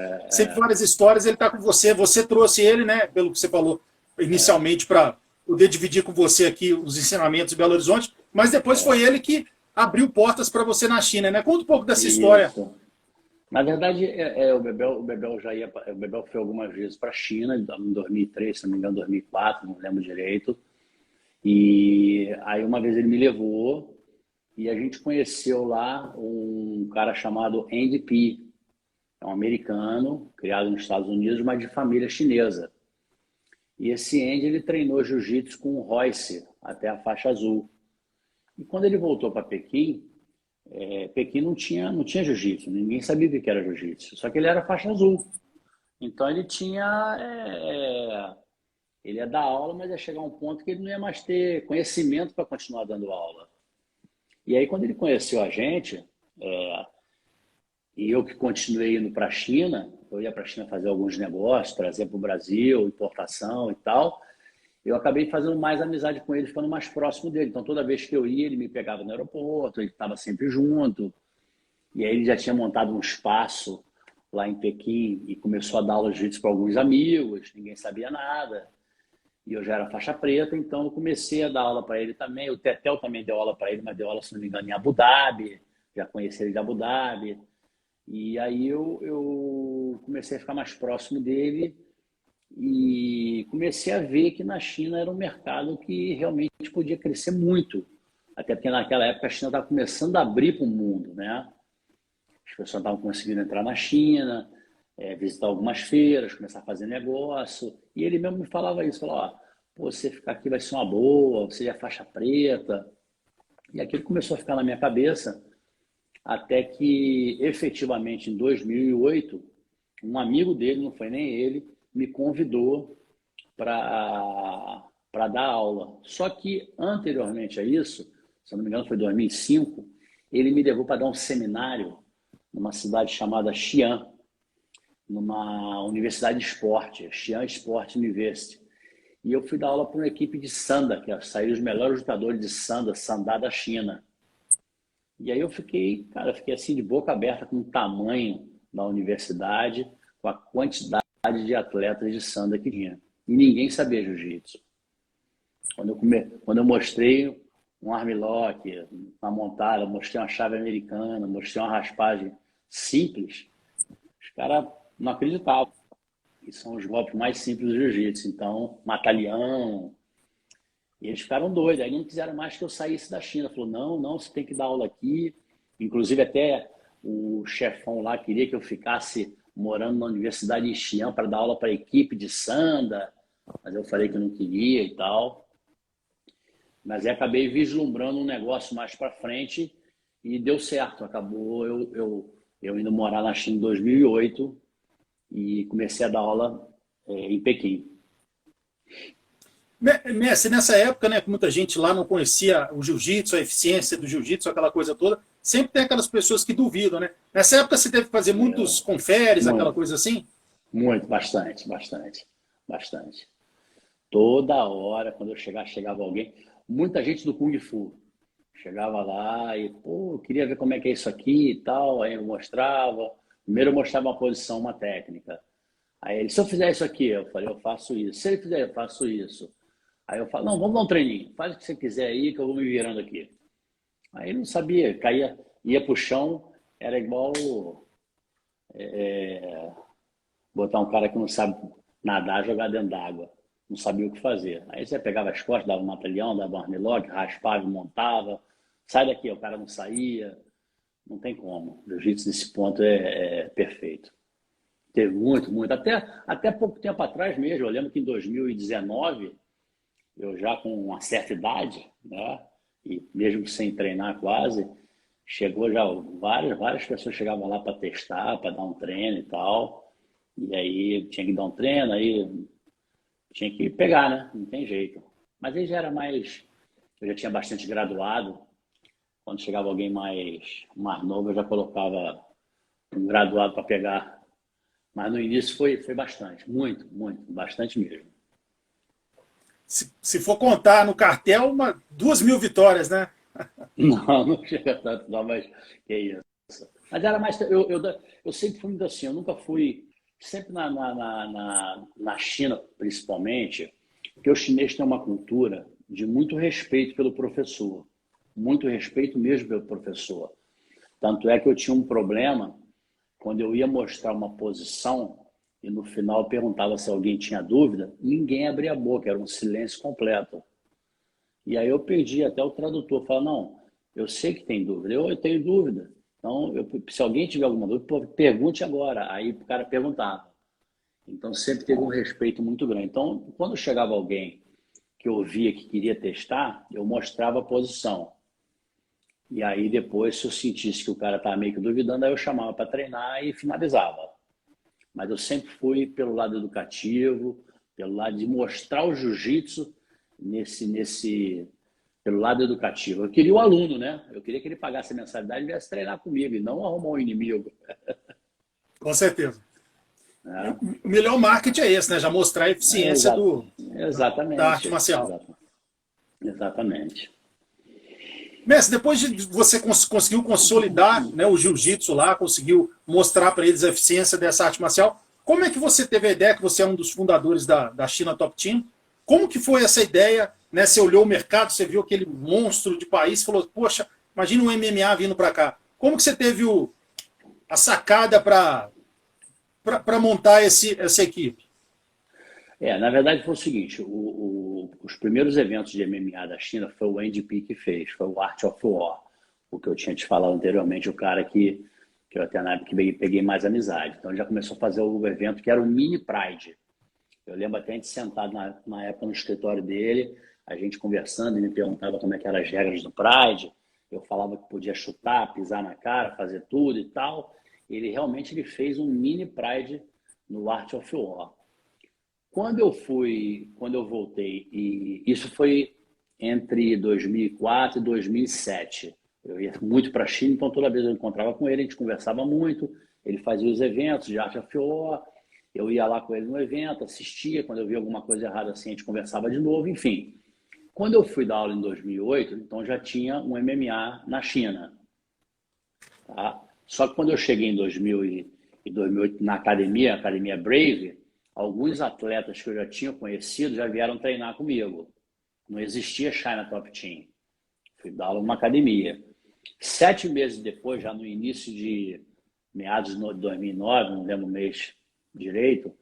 várias histórias ele está com você. Você trouxe ele, né? Pelo que você falou inicialmente, para poder dividir com você aqui os ensinamentos de Belo Horizonte, mas depois foi ele que abriu portas para você na China, né? Conta um pouco dessa história. Isso. Na verdade, o Bebel já ia, o Bebel foi algumas vezes para a China, em 2003, se não me engano, 2004, não lembro direito. E aí uma vez ele me levou e a gente conheceu lá um cara chamado Andy P. É um americano, criado nos Estados Unidos, mas de família chinesa. E esse Andy, ele treinou jiu-jitsu com o Royce até a faixa azul. E quando ele voltou para Pequim, Pequim não tinha jiu-jitsu, ninguém sabia o que era jiu-jitsu, só que ele era faixa azul. Então ele ia dar aula, mas ia chegar um ponto que ele não ia mais ter conhecimento para continuar dando aula. E aí, quando ele conheceu a gente, e eu que continuei indo para a China, eu ia para a China fazer alguns negócios, trazer para o Brasil, importação e tal, eu acabei fazendo mais amizade com ele, ficando mais próximo dele. Então, toda vez que eu ia, ele me pegava no aeroporto, ele estava sempre junto. E aí ele já tinha montado um espaço lá em Pequim e começou a dar aula de jiu-jitsu para alguns amigos, ninguém sabia nada. E eu já era faixa preta, então eu comecei a dar aula para ele também. O Tetel também deu aula para ele, mas deu aula, se não me engano, em Abu Dhabi. Já conheci ele de Abu Dhabi. E aí eu comecei a ficar mais próximo dele e comecei a ver que na China era um mercado que realmente podia crescer muito. Até porque naquela época a China estava começando a abrir para o mundo, né? As pessoas estavam conseguindo entrar na China, visitar algumas feiras, começar a fazer negócio. E ele mesmo me falava isso, falava, pô, você ficar aqui vai ser uma boa, você é faixa preta. E aquilo começou a ficar na minha cabeça, até que efetivamente em 2008, um amigo dele, não foi nem ele, me convidou para dar aula. Só que anteriormente a isso, se não me engano foi 2005, ele me levou para dar um seminário numa cidade chamada Xi'an, numa universidade de esporte, Xi'an Sport University. E eu fui dar aula para uma equipe de sanda, que saíram os melhores lutadores de sanda da China. E aí eu fiquei assim de boca aberta com o tamanho da universidade, com a quantidade de atletas de sanda que tinha. E ninguém sabia jiu-jitsu. Quando eu mostrei um armlock, uma montada, mostrei uma chave americana, mostrei uma raspagem simples, os caras não acreditavam. E são os golpes mais simples do jiu-jitsu. Então, matalhão. E eles ficaram doidos. Aí não quiseram mais que eu saísse da China. Falou, não, você tem que dar aula aqui. Inclusive, até o chefão lá queria que eu ficasse morando na Universidade de Xi'an para dar aula para a equipe de sanda. Mas eu falei que não queria e tal. Mas aí acabei vislumbrando um negócio mais para frente e deu certo. Acabou eu indo morar na China em 2008 e comecei a dar aula em Pequim. Messi, nessa época, né, que muita gente lá não conhecia o jiu-jitsu, a eficiência do jiu-jitsu, aquela coisa toda, sempre tem aquelas pessoas que duvidam, né? Nessa época você teve que fazer muitos conferes, aquela Muito, coisa assim? muito, bastante. Toda hora, quando eu chegava alguém, muita gente do Kung Fu. Chegava lá e, pô, eu queria ver como é que é isso aqui e tal. Aí eu mostrava. Primeiro eu mostrava uma posição, uma técnica. Aí ele, se eu fizer isso aqui, eu falei, eu faço isso. Se ele fizer, eu faço isso. Aí eu falo, não, vamos dar um treininho. Faz o que você quiser aí que eu vou me virando aqui. Aí não sabia, caía, ia pro chão, era igual botar um cara que não sabe nadar, jogar dentro d'água. Não sabia o que fazer. Aí você pegava as costas, dava um mata-leão, dava um armlock, raspava e montava. Sai daqui, o cara não saía. Não tem como. O jiu-jitsu nesse ponto é perfeito. Teve muito, muito. Até pouco tempo atrás mesmo, eu lembro que em 2019, eu já com uma certa idade, né? E mesmo sem treinar quase, chegou já várias pessoas chegavam lá para testar, para dar um treino e tal. E aí tinha que dar um treino, aí tinha que pegar, né? Não tem jeito. Mas aí já era mais. Eu já tinha bastante graduado. Quando chegava alguém mais novo, eu já colocava um graduado para pegar. Mas no início foi bastante, muito, muito, bastante mesmo. Se for contar no cartel, 2.000 vitórias, né? Não, não chega tanto, não, mas que isso. Mas era mais. Eu sempre fui muito assim, eu nunca fui. Sempre na China, principalmente, porque o chinês tem uma cultura de muito respeito pelo professor. Muito respeito mesmo pelo professor. Tanto é que eu tinha um problema quando eu ia mostrar uma posição e no final eu perguntava se alguém tinha dúvida, ninguém abria a boca, era um silêncio completo. E aí eu perdi até o tradutor, falava, não, eu sei que tem dúvida, eu tenho dúvida. Então, se alguém tiver alguma dúvida, pergunte agora. Aí o cara perguntava. Então, sempre teve um respeito muito grande. Então, quando chegava alguém que eu via que queria testar, eu mostrava a posição. E aí, depois, se eu sentisse que o cara estava meio que duvidando, aí eu chamava para treinar e finalizava. Mas eu sempre fui pelo lado educativo, pelo lado de mostrar o jiu-jitsu pelo lado educativo. Eu queria o aluno, né? Eu queria que ele pagasse a mensalidade e viesse treinar comigo e não arrumar um inimigo. Com certeza. Né? O melhor marketing é esse, né? Já mostrar a eficiência da arte Exatamente. marcial. Exatamente. Mestre, depois de você conseguiu consolidar, né, o jiu-jitsu lá, conseguiu mostrar para eles a eficiência dessa arte marcial, como é que você teve a ideia, que você é um dos fundadores da China Top Team, como que foi essa ideia, né? Você olhou o mercado, você viu aquele monstro de país, falou, poxa, imagina um MMA vindo para cá. Como que você teve a sacada para montar essa equipe? Na verdade foi o seguinte, os primeiros eventos de MMA da China foi o NDP que fez, foi o Art of War, o que eu tinha te falado anteriormente, o cara que eu até na época peguei mais amizade. Então ele já começou a fazer o evento que era o Mini Pride. Eu lembro até a gente sentado na época no escritório dele, a gente conversando, ele me perguntava como é que eram as regras do Pride, eu falava que podia chutar, pisar na cara, fazer tudo e tal. Ele fez um Mini Pride no Art of War. Quando eu voltei, e isso foi entre 2004 e 2007. Eu ia muito para a China, então toda vez eu encontrava com ele, a gente conversava muito, ele fazia os eventos de Art of War, eu ia lá com ele no evento, assistia, quando eu via alguma coisa errada assim, a gente conversava de novo, enfim. Quando eu fui dar aula em 2008, então já tinha um MMA na China. Tá? Só que quando eu cheguei em 2008 na academia, a Academia Brave, alguns atletas que eu já tinha conhecido já vieram treinar comigo. Não existia China Top Team. Fui dar aula numa academia. 7 meses depois, já no início de meados de 2009, não lembro o mês direito,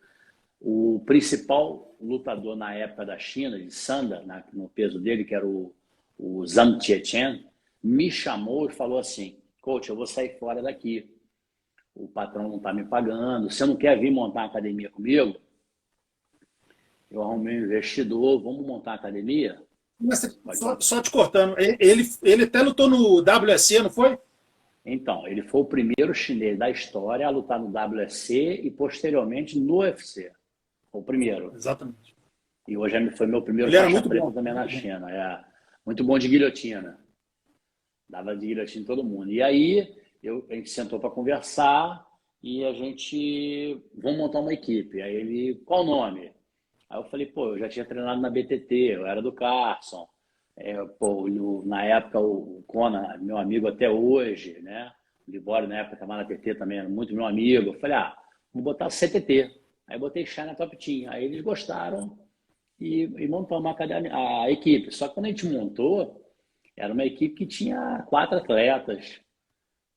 o principal lutador na época da China, de Sanda, no peso dele, que era o Zhang Tietchen, me chamou e falou assim, coach, eu vou sair fora daqui. O patrão não está me pagando. Você não quer vir montar uma academia comigo? Eu arrumei um investidor, vamos montar uma academia? Mas, só te cortando, ele até lutou no WSC, não foi? Então, ele foi o primeiro chinês da história a lutar no WSC e posteriormente no UFC. Foi o primeiro. Exatamente. E hoje foi meu primeiro Ele era faixa muito preta bom. também na China. Muito bom de guilhotina. Dava de guilhotina em todo mundo. E aí, a gente sentou para conversar e a gente, vamos montar uma equipe. Aí ele, qual o nome? Aí eu falei, eu já tinha treinado na BTT, eu era do Carson. Na época, o Conan, meu amigo até hoje, né? O Libório, na época, estava na TT também, era muito meu amigo. Eu falei, vou botar CTT. Aí botei China Top Team. Aí eles gostaram e montamos a equipe. Só que quando a gente montou, Era uma equipe que tinha 4 atletas,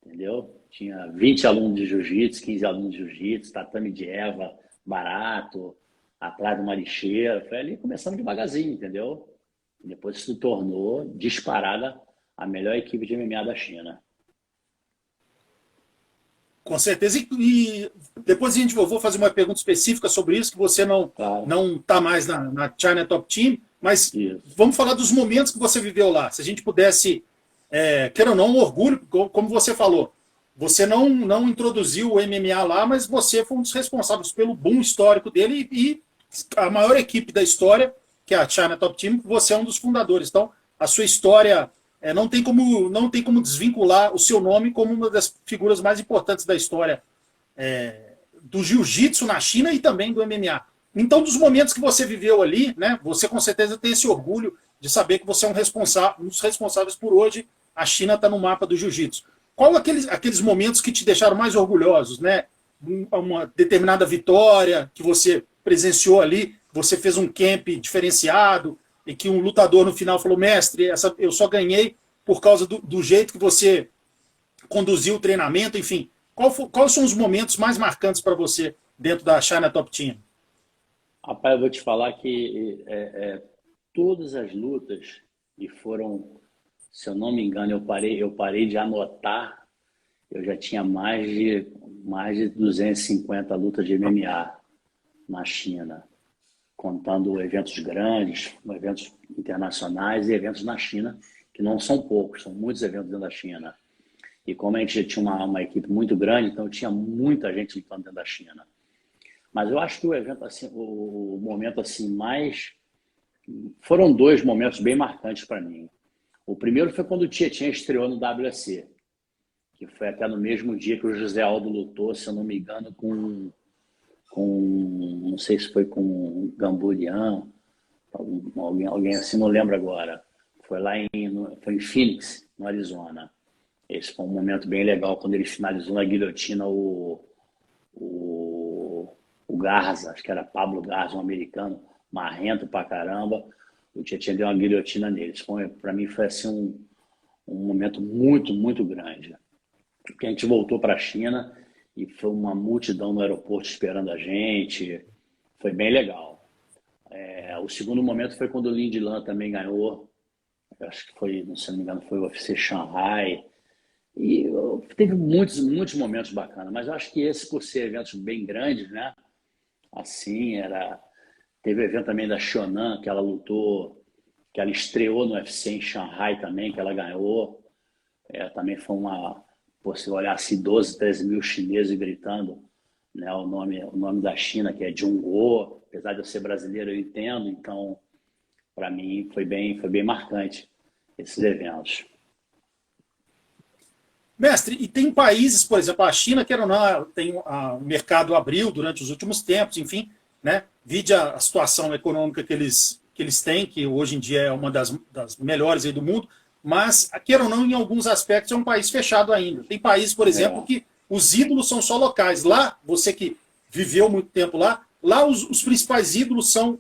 entendeu? Tinha 20 alunos de jiu-jitsu, 15 alunos de jiu-jitsu, tatame de Eva, barato, atrás de uma lixeira. Foi ali começando devagarzinho, entendeu? E depois se tornou disparada a melhor equipe de MMA da China. Com certeza. E depois a gente vou fazer uma pergunta específica sobre isso, que você Claro, não está mais na China Top Team, mas isso. vamos falar dos momentos que você viveu lá. Se a gente pudesse, queira ou não, um orgulho, como você falou, você não introduziu o MMA lá, mas você foi um dos responsáveis pelo boom histórico dele e a maior equipe da história, que é a China Top Team, você é um dos fundadores. Então, a sua história não tem como desvincular o seu nome como uma das figuras mais importantes da história do jiu-jitsu na China e também do MMA. Então, dos momentos que você viveu ali, né, você com certeza tem esse orgulho de saber que você é um dos responsáveis por hoje a China está no mapa do jiu-jitsu. Qual aqueles momentos que te deixaram mais orgulhosos, né? Uma determinada vitória que você presenciou ali, você fez um camp diferenciado e que um lutador no final falou, mestre, eu só ganhei por causa do jeito que você conduziu o treinamento, enfim. Quais são os momentos mais marcantes para você dentro da China Top Team? Rapaz, eu vou te falar que todas as lutas, e foram, se eu não me engano, eu parei de anotar, eu já tinha mais de 250 lutas de MMA na China, contando eventos grandes, eventos internacionais e eventos na China, que não são poucos, são muitos eventos dentro da China. E como a gente tinha uma equipe muito grande, então tinha muita gente lutando dentro da China. Mas eu acho que o evento assim, o momento assim mais foram dois momentos bem marcantes para mim. O primeiro foi quando o Tietchan estreou no WSC, que foi até no mesmo dia que o José Aldo lutou, se eu não me engano, não sei se foi com o Gamburian, alguém assim, não lembro agora. Foi em Phoenix, no Arizona. Esse foi um momento bem legal, quando ele finalizou na guilhotina o Garza, acho que era Pablo Garza, um americano, marrento pra caramba. O Tietchan deu uma guilhotina neles. Para mim foi assim um momento muito, muito grande. Porque a gente voltou para a China e foi uma multidão no aeroporto esperando a gente. Foi bem legal. O segundo momento foi quando o Lin Lan também ganhou. Eu acho que foi, se não me engano, foi o UFC Shanghai. E teve muitos, muitos momentos bacanas, mas eu acho que esse, por ser eventos bem grandes, né? Assim, teve o evento também da Shonan, que ela lutou, que ela estreou no UFC em Shanghai também, que ela ganhou. Também foi você olhar assim, 12, 13 mil chineses gritando, né, o nome da China, que é Jungho. Apesar de eu ser brasileiro, eu entendo. Então, para mim, foi bem marcante esses eventos. Mestre, e tem países, por exemplo, a China, que ou não, o mercado abriu durante os últimos tempos, enfim, né? Vide a situação econômica que eles têm, que hoje em dia é uma das melhores aí do mundo, mas, queira ou não, em alguns aspectos é um país fechado ainda. Tem países, por exemplo, É. que os ídolos são só locais. Lá, você que viveu muito tempo lá os principais ídolos são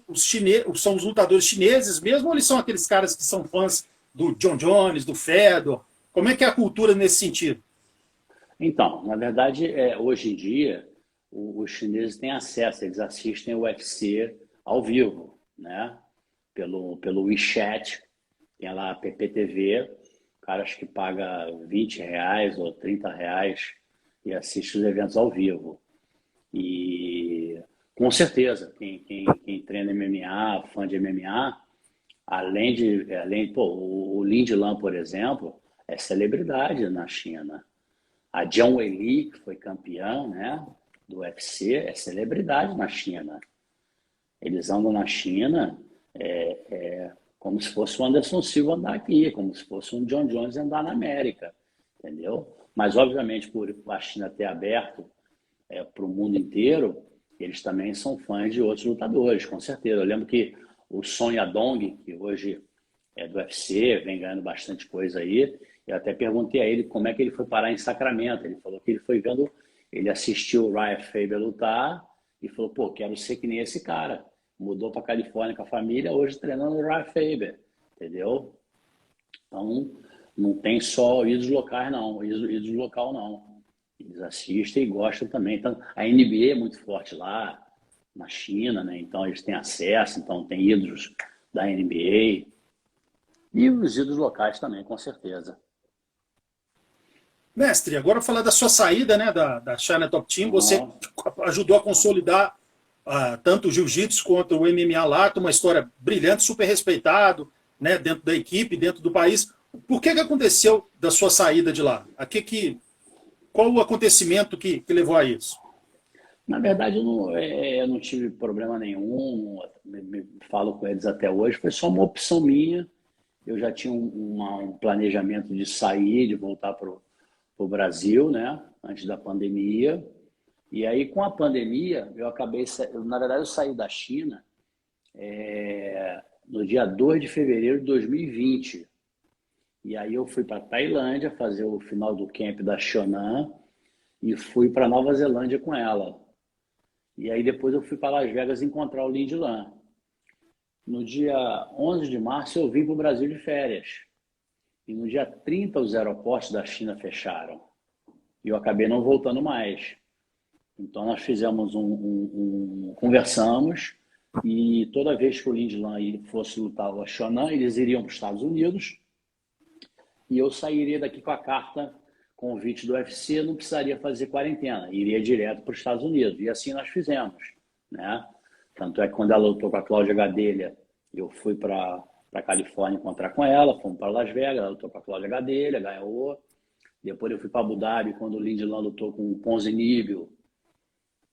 são os lutadores chineses mesmo, ou eles são aqueles caras que são fãs do John Jones, do Fedor? Como é que é a cultura nesse sentido? Então, na verdade, hoje em dia, os chineses têm acesso, eles assistem o UFC ao vivo, né? Pelo WeChat, tem lá a PPTV, o cara acho que paga R$ 20 ou R$ 30 e assiste os eventos ao vivo. E com certeza, quem treina MMA, fã de MMA, pô, o Lin Lan, por exemplo, é celebridade na China. A Jiang Weili, que foi campeã, né, do UFC, é celebridade na China. Eles andam na China como se fosse o Anderson Silva andar aqui, como se fosse um John Jones andar na América, entendeu? Mas, obviamente, por a China ter aberto para o mundo inteiro, eles também são fãs de outros lutadores, com certeza. Eu lembro que o Son Yadong, que hoje é do UFC, vem ganhando bastante coisa aí, eu até perguntei a ele como é que ele foi parar em Sacramento. Ele falou que ele assistiu o Ryan Faber lutar e falou, pô, quero ser que nem esse cara. Mudou para Califórnia com a família, hoje treinando o Ryan Faber, entendeu? Então, não tem só ídolos locais, não. Ídolos local, não. Eles assistem e gostam também. Então, a NBA é muito forte lá, na China, né? Então, eles têm acesso. Então, tem ídolos da NBA. E os ídolos locais também, com certeza. Mestre, agora falar da sua saída, né, da China Top Team, você Ó, ajudou a consolidar tanto o jiu-jitsu quanto o MMA lá, tem uma história brilhante, super respeitado, né, dentro da equipe, dentro do país. Por que aconteceu da sua saída de lá? Qual o acontecimento que levou a isso? na verdade, eu não tive problema nenhum, me falo com eles até hoje, foi só uma opção minha. Eu já tinha um planejamento de sair, de voltar para o Brasil, né, antes da pandemia. E aí, com a pandemia, eu acabei, na verdade, eu saí da China no dia 2 de fevereiro de 2020. E aí eu fui para Tailândia fazer o final do camp da Shonan e fui para Nova Zelândia com ela. E aí depois eu fui para Las Vegas encontrar o Lindy Lan. No dia 11 de março eu vim para o Brasil de férias. E no dia 30 os aeroportos da China fecharam. E eu acabei não voltando mais. Então nós fizemos conversamos e toda vez que o Lindy Lan fosse lutar o Shonan, eles iriam para os Estados Unidos e eu sairia daqui com a carta convite do UFC, não precisaria fazer quarentena, iria direto para os Estados Unidos. E assim nós fizemos, né? Tanto é que quando ela lutou com a Cláudia Gadelha, eu fui para a Califórnia encontrar com ela, fomos para Las Vegas, ela lutou com a Cláudia Gadelha, ganhou. Depois eu fui para Abu Dhabi, quando o Lindy Lan lutou com o Ponzinibbio.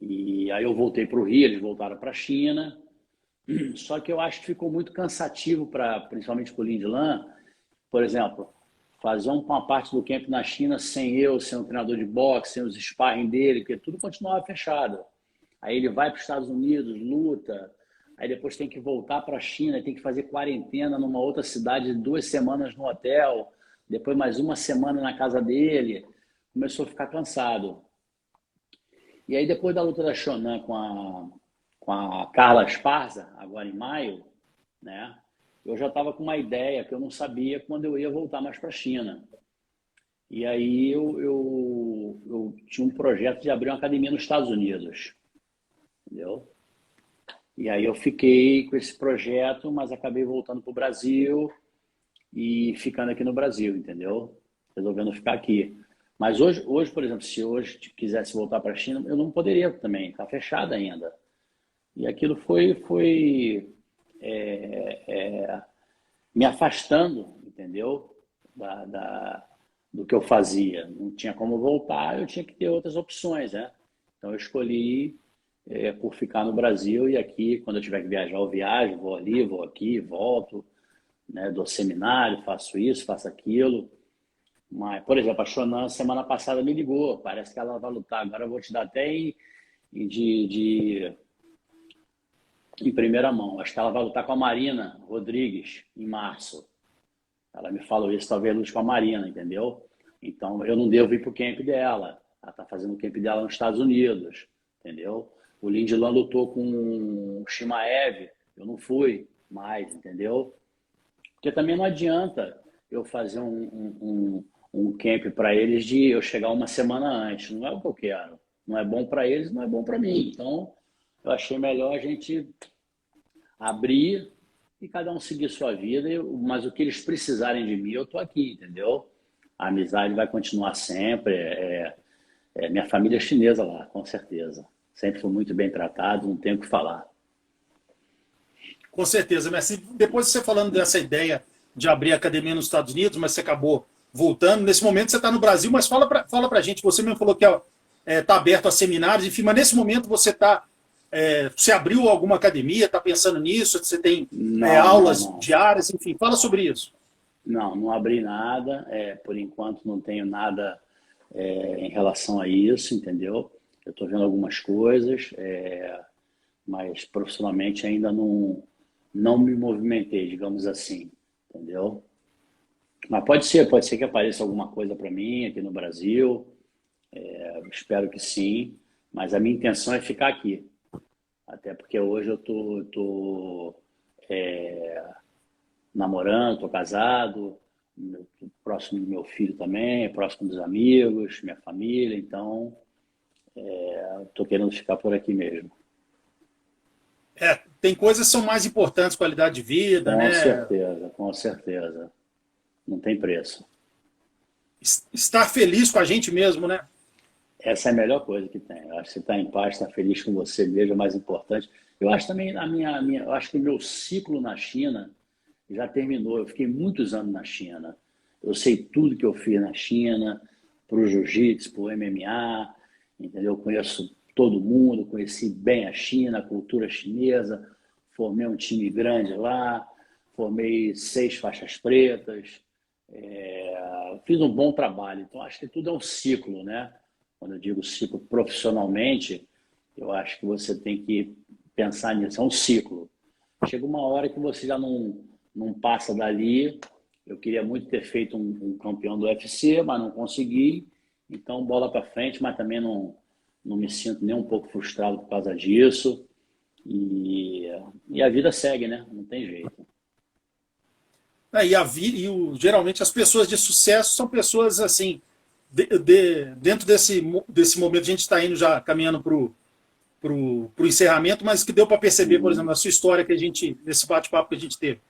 E aí eu voltei para o Rio, eles voltaram para a China. Só que eu acho que ficou muito cansativo, principalmente para o Lindy Lan, por exemplo, fazer uma parte do camp na China sem eu, sem o treinador de boxe, sem os sparring dele, porque tudo continuava fechado. Aí ele vai para os Estados Unidos, luta, aí depois tem que voltar para a China, tem que fazer quarentena numa outra cidade, 2 semanas no hotel, depois mais uma semana na casa dele. Começou a ficar cansado. E aí depois da luta da Shonan com a Carla Esparza, agora em maio, né? Eu já estava com uma ideia que eu não sabia quando eu ia voltar mais para a China. E aí eu tinha um projeto de abrir uma academia nos Estados Unidos, entendeu? E aí eu fiquei com esse projeto, mas acabei voltando para o Brasil e ficando aqui no Brasil, entendeu? Resolvendo ficar aqui. Mas hoje, por exemplo, se hoje quisesse voltar para a China, eu não poderia também, está fechado ainda. E aquilo foi me afastando, entendeu? Do que eu fazia. Não tinha como voltar, eu tinha que ter outras opções, né? Então eu escolhi por ficar no Brasil e aqui, quando eu tiver que viajar, eu viajo, vou ali, vou aqui, volto, né? Dou seminário, faço isso, faço aquilo. Mas, por exemplo, a Shonan semana passada me ligou, parece que ela vai lutar. Agora eu vou te dar até em primeira mão. Acho que ela vai lutar com a Marina Rodrigues em março. Ela me falou isso, talvez lute com a Marina, entendeu? Então eu não devo ir para o camp dela. Ela está fazendo o camp dela nos Estados Unidos, entendeu? O Lindy Lan lutou com o Shimaev, eu não fui mais, entendeu? Porque também não adianta eu fazer um camp para eles de eu chegar uma semana antes. Não é o que eu quero. Não é bom para eles, não é bom para mim. Então, eu achei melhor a gente abrir e cada um seguir sua vida, mas o que eles precisarem de mim, eu tô aqui, entendeu? A amizade vai continuar sempre. Minha família é chinesa lá, com certeza. Sempre fui muito bem tratado, não tenho o que falar. Com certeza, Messi. Depois de você falando dessa ideia de abrir a academia nos Estados Unidos, mas você acabou voltando. Nesse momento você está no Brasil, mas fala pra gente. Você mesmo falou que está aberto a seminários, enfim, mas nesse momento você abriu alguma academia, está pensando nisso? Você tem Não, não, aulas não. diárias, enfim, fala sobre isso. Não, não abri nada. Por enquanto não tenho nada em relação a isso, entendeu? Eu estou vendo algumas coisas, mas profissionalmente ainda não me movimentei, digamos assim, entendeu? Mas pode ser que apareça alguma coisa para mim aqui no Brasil, espero que sim, mas a minha intenção é ficar aqui, até porque hoje eu tô namorando, tô casado, próximo do meu filho também, próximo dos amigos, minha família, então estou querendo ficar por aqui mesmo. Tem coisas que são mais importantes, qualidade de vida, Com né? certeza, com certeza. Não tem preço. Estar feliz com a gente mesmo, né? Essa é a melhor coisa que tem. Eu acho que você está em paz, está feliz com você mesmo, é mais importante. Eu acho também eu acho que o meu ciclo na China já terminou. Eu fiquei muitos anos na China. Eu sei tudo que eu fiz na China, para o jiu-jitsu, para o MMA, entendeu? Eu conheço todo mundo, conheci bem a China, a cultura chinesa, formei um time grande lá, formei 6 faixas pretas, fiz um bom trabalho. Então, acho que tudo é um ciclo, né? Quando eu digo ciclo profissionalmente, eu acho que você tem que pensar nisso, é um ciclo. Chega uma hora que você já não passa dali. Eu queria muito ter feito um campeão do UFC, mas não consegui. Então, bola para frente, mas também não me sinto nem um pouco frustrado por causa disso. E a vida segue, né? Não tem jeito. Geralmente as pessoas de sucesso são pessoas assim, dentro desse momento, a gente está indo já caminhando para o encerramento, mas que deu para perceber, por exemplo, na sua história, nesse bate-papo que a gente teve.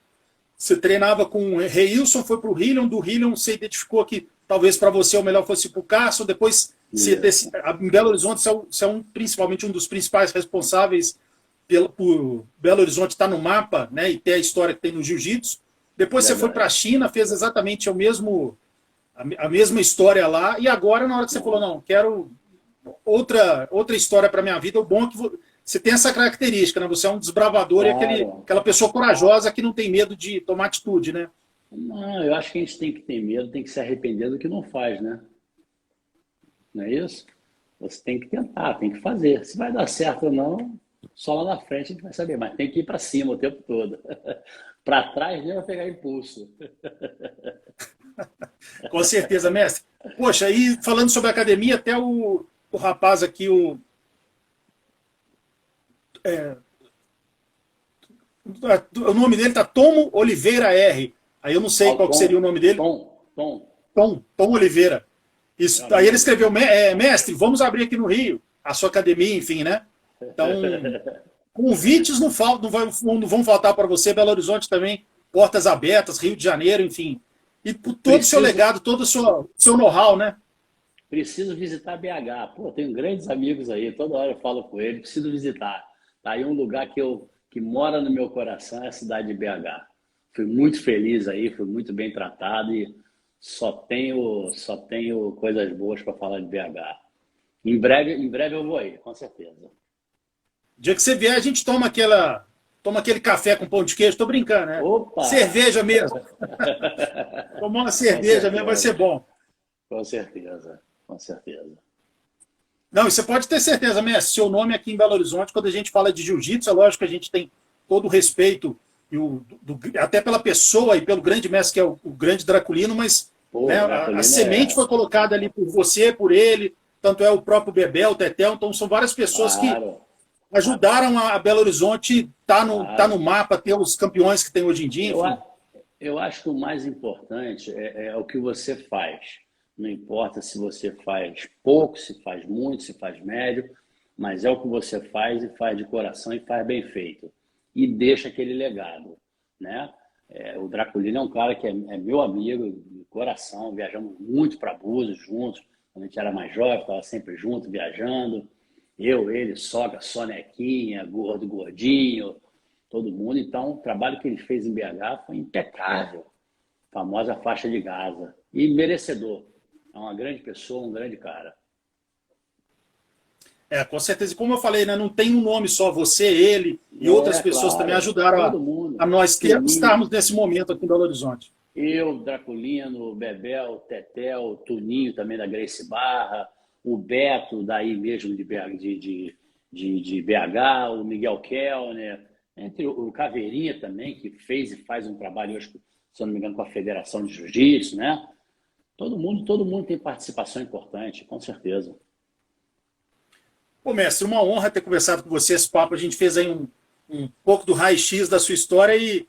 Você treinava com o Reilson, foi para o Hillion, do Hillion você identificou que talvez para você o melhor fosse para o Carson, depois em Belo Horizonte você é principalmente um dos principais responsáveis por Belo Horizonte estar no mapa, né, e ter a história que tem no jiu-jitsu. Depois você foi para a China, fez exatamente a mesma história lá, e agora na hora que você falou, não, quero outra história para minha vida, o bom é que você tem essa característica, né? Você é um desbravador Claro. e aquela pessoa corajosa que não tem medo de tomar atitude, né? Não, eu acho que a gente tem que ter medo, tem que se arrepender do que não faz, né? Não é isso? Você tem que tentar, tem que fazer. Se vai dar certo ou não, só lá na frente a gente vai saber, mas tem que ir para cima o tempo todo. Para trás nem vai pegar impulso. Com certeza, mestre. Poxa, aí falando sobre academia, até o rapaz aqui, o nome dele tá Tomo Oliveira R. Aí eu não sei qual que seria o nome dele. Tom Oliveira. Isso. Aí ele escreveu, mestre, vamos abrir aqui no Rio a sua academia, enfim, né? Então, convites não vão faltar para você, Belo Horizonte também, portas abertas, Rio de Janeiro, enfim. E por todo o seu legado, todo o seu know-how, né? Preciso visitar BH. Pô, tenho grandes amigos aí, toda hora eu falo com ele, preciso visitar. Tá aí um lugar que mora no meu coração, é a cidade de BH. Fui muito feliz aí, fui muito bem tratado e só tenho coisas boas para falar de BH. Em breve eu vou aí, com certeza. O dia que você vier, a gente toma aquele café com pão de queijo. Tô brincando, né? Opa! Cerveja mesmo. Tomar uma cerveja mesmo vai ser bom. Com certeza, com certeza. Não, e você pode ter certeza, mestre, seu nome aqui em Belo Horizonte, quando a gente fala de jiu-jitsu, é lógico que a gente tem todo o respeito, até pela pessoa e pelo grande mestre, que é o grande Draculino, mas né, a semente foi colocada ali por você, por ele, tanto é o próprio Bebel, o Tetel, então são várias pessoas que ajudaram a Belo Horizonte tá no mapa, ter os campeões que tem hoje em dia. Eu acho que o mais importante é o que você faz. Não importa se você faz pouco, se faz muito, se faz médio, mas é o que você faz e faz de coração e faz bem feito. E deixa aquele legado, né? O Draculino é um cara que é meu amigo de coração, viajamos muito para Búzios juntos, quando a gente era mais jovem, estava sempre junto, viajando. Eu, ele, sogra, sonequinha, gordo, gordinho, todo mundo. Então, o trabalho que ele fez em BH foi impecável. A famosa faixa de Gaza. E merecedor. É uma grande pessoa, um grande cara. Com certeza. E como eu falei, né, não tem um nome só, você, ele e outras pessoas também ajudaram a nós estarmos nesse momento aqui em Belo Horizonte. Eu, Draculino, Bebel, Tetel, Tuninho também da Gracie Barra, o Beto daí mesmo de BH, o Miguel Kellner, entre o Caveirinha também, que fez e faz um trabalho hoje, se eu não me engano, com a Federação de Jiu-Jitsu, né? Todo mundo tem participação importante, com certeza. Pô, mestre, uma honra ter conversado com você esse papo. A gente fez aí um pouco do raio-x da sua história e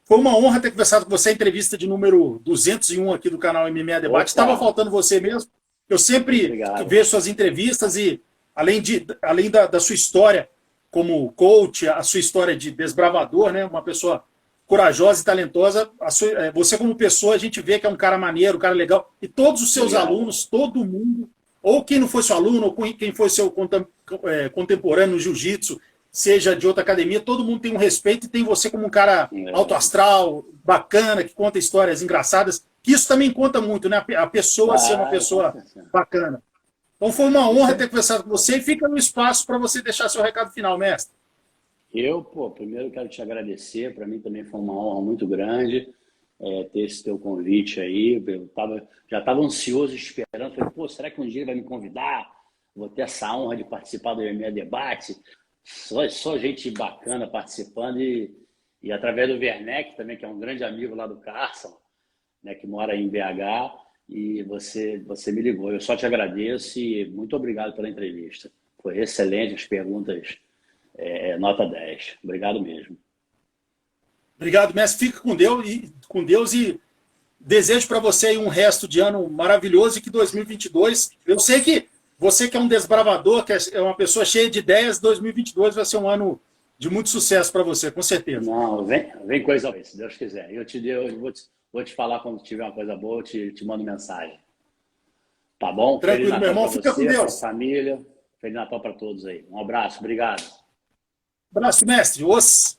Foi uma honra ter conversado com você, a entrevista de número 201 aqui do canal MMA Debate. Estava faltando você mesmo. Eu sempre vejo suas entrevistas e, além da sua história como coach, a sua história de desbravador, né? Uma pessoa corajosa e talentosa, você como pessoa, a gente vê que é um cara maneiro, um cara legal. E todos os seus alunos, todo mundo, ou quem não foi seu aluno, ou quem foi seu contemporâneo no jiu-jitsu, seja de outra academia, todo mundo tem um respeito e tem você como um cara alto astral, bacana, que conta histórias engraçadas, que isso também conta muito, né? A pessoa ser uma pessoa bacana. Então foi uma honra ter conversado com você e fica no espaço para você deixar seu recado final, mestre. Primeiro quero te agradecer, para mim também foi uma honra muito grande ter esse teu convite aí, já estava ansioso esperando, falei, será que um dia ele vai me convidar? Vou ter essa honra de participar do MMA Debate. Só gente bacana participando e através do Werneck também, que é um grande amigo lá do Carson, né, que mora em BH, e você me ligou. Eu só te agradeço e muito obrigado pela entrevista. Foi excelente, as perguntas nota 10. Obrigado mesmo. Obrigado, mestre. Fica com Deus e desejo para você aí um resto de ano maravilhoso e que 2022, eu sei que você que é um desbravador, que é uma pessoa cheia de ideias, 2022 vai ser um ano de muito sucesso para você, com certeza. Não, vem coisa boa, se Deus quiser. Eu vou te falar quando tiver uma coisa boa, eu te mando mensagem. Tá bom? Tranquilo, meu irmão. Fica com Deus. Família. Feliz Natal para todos aí. Um abraço, obrigado. Abraço, mestre. Os.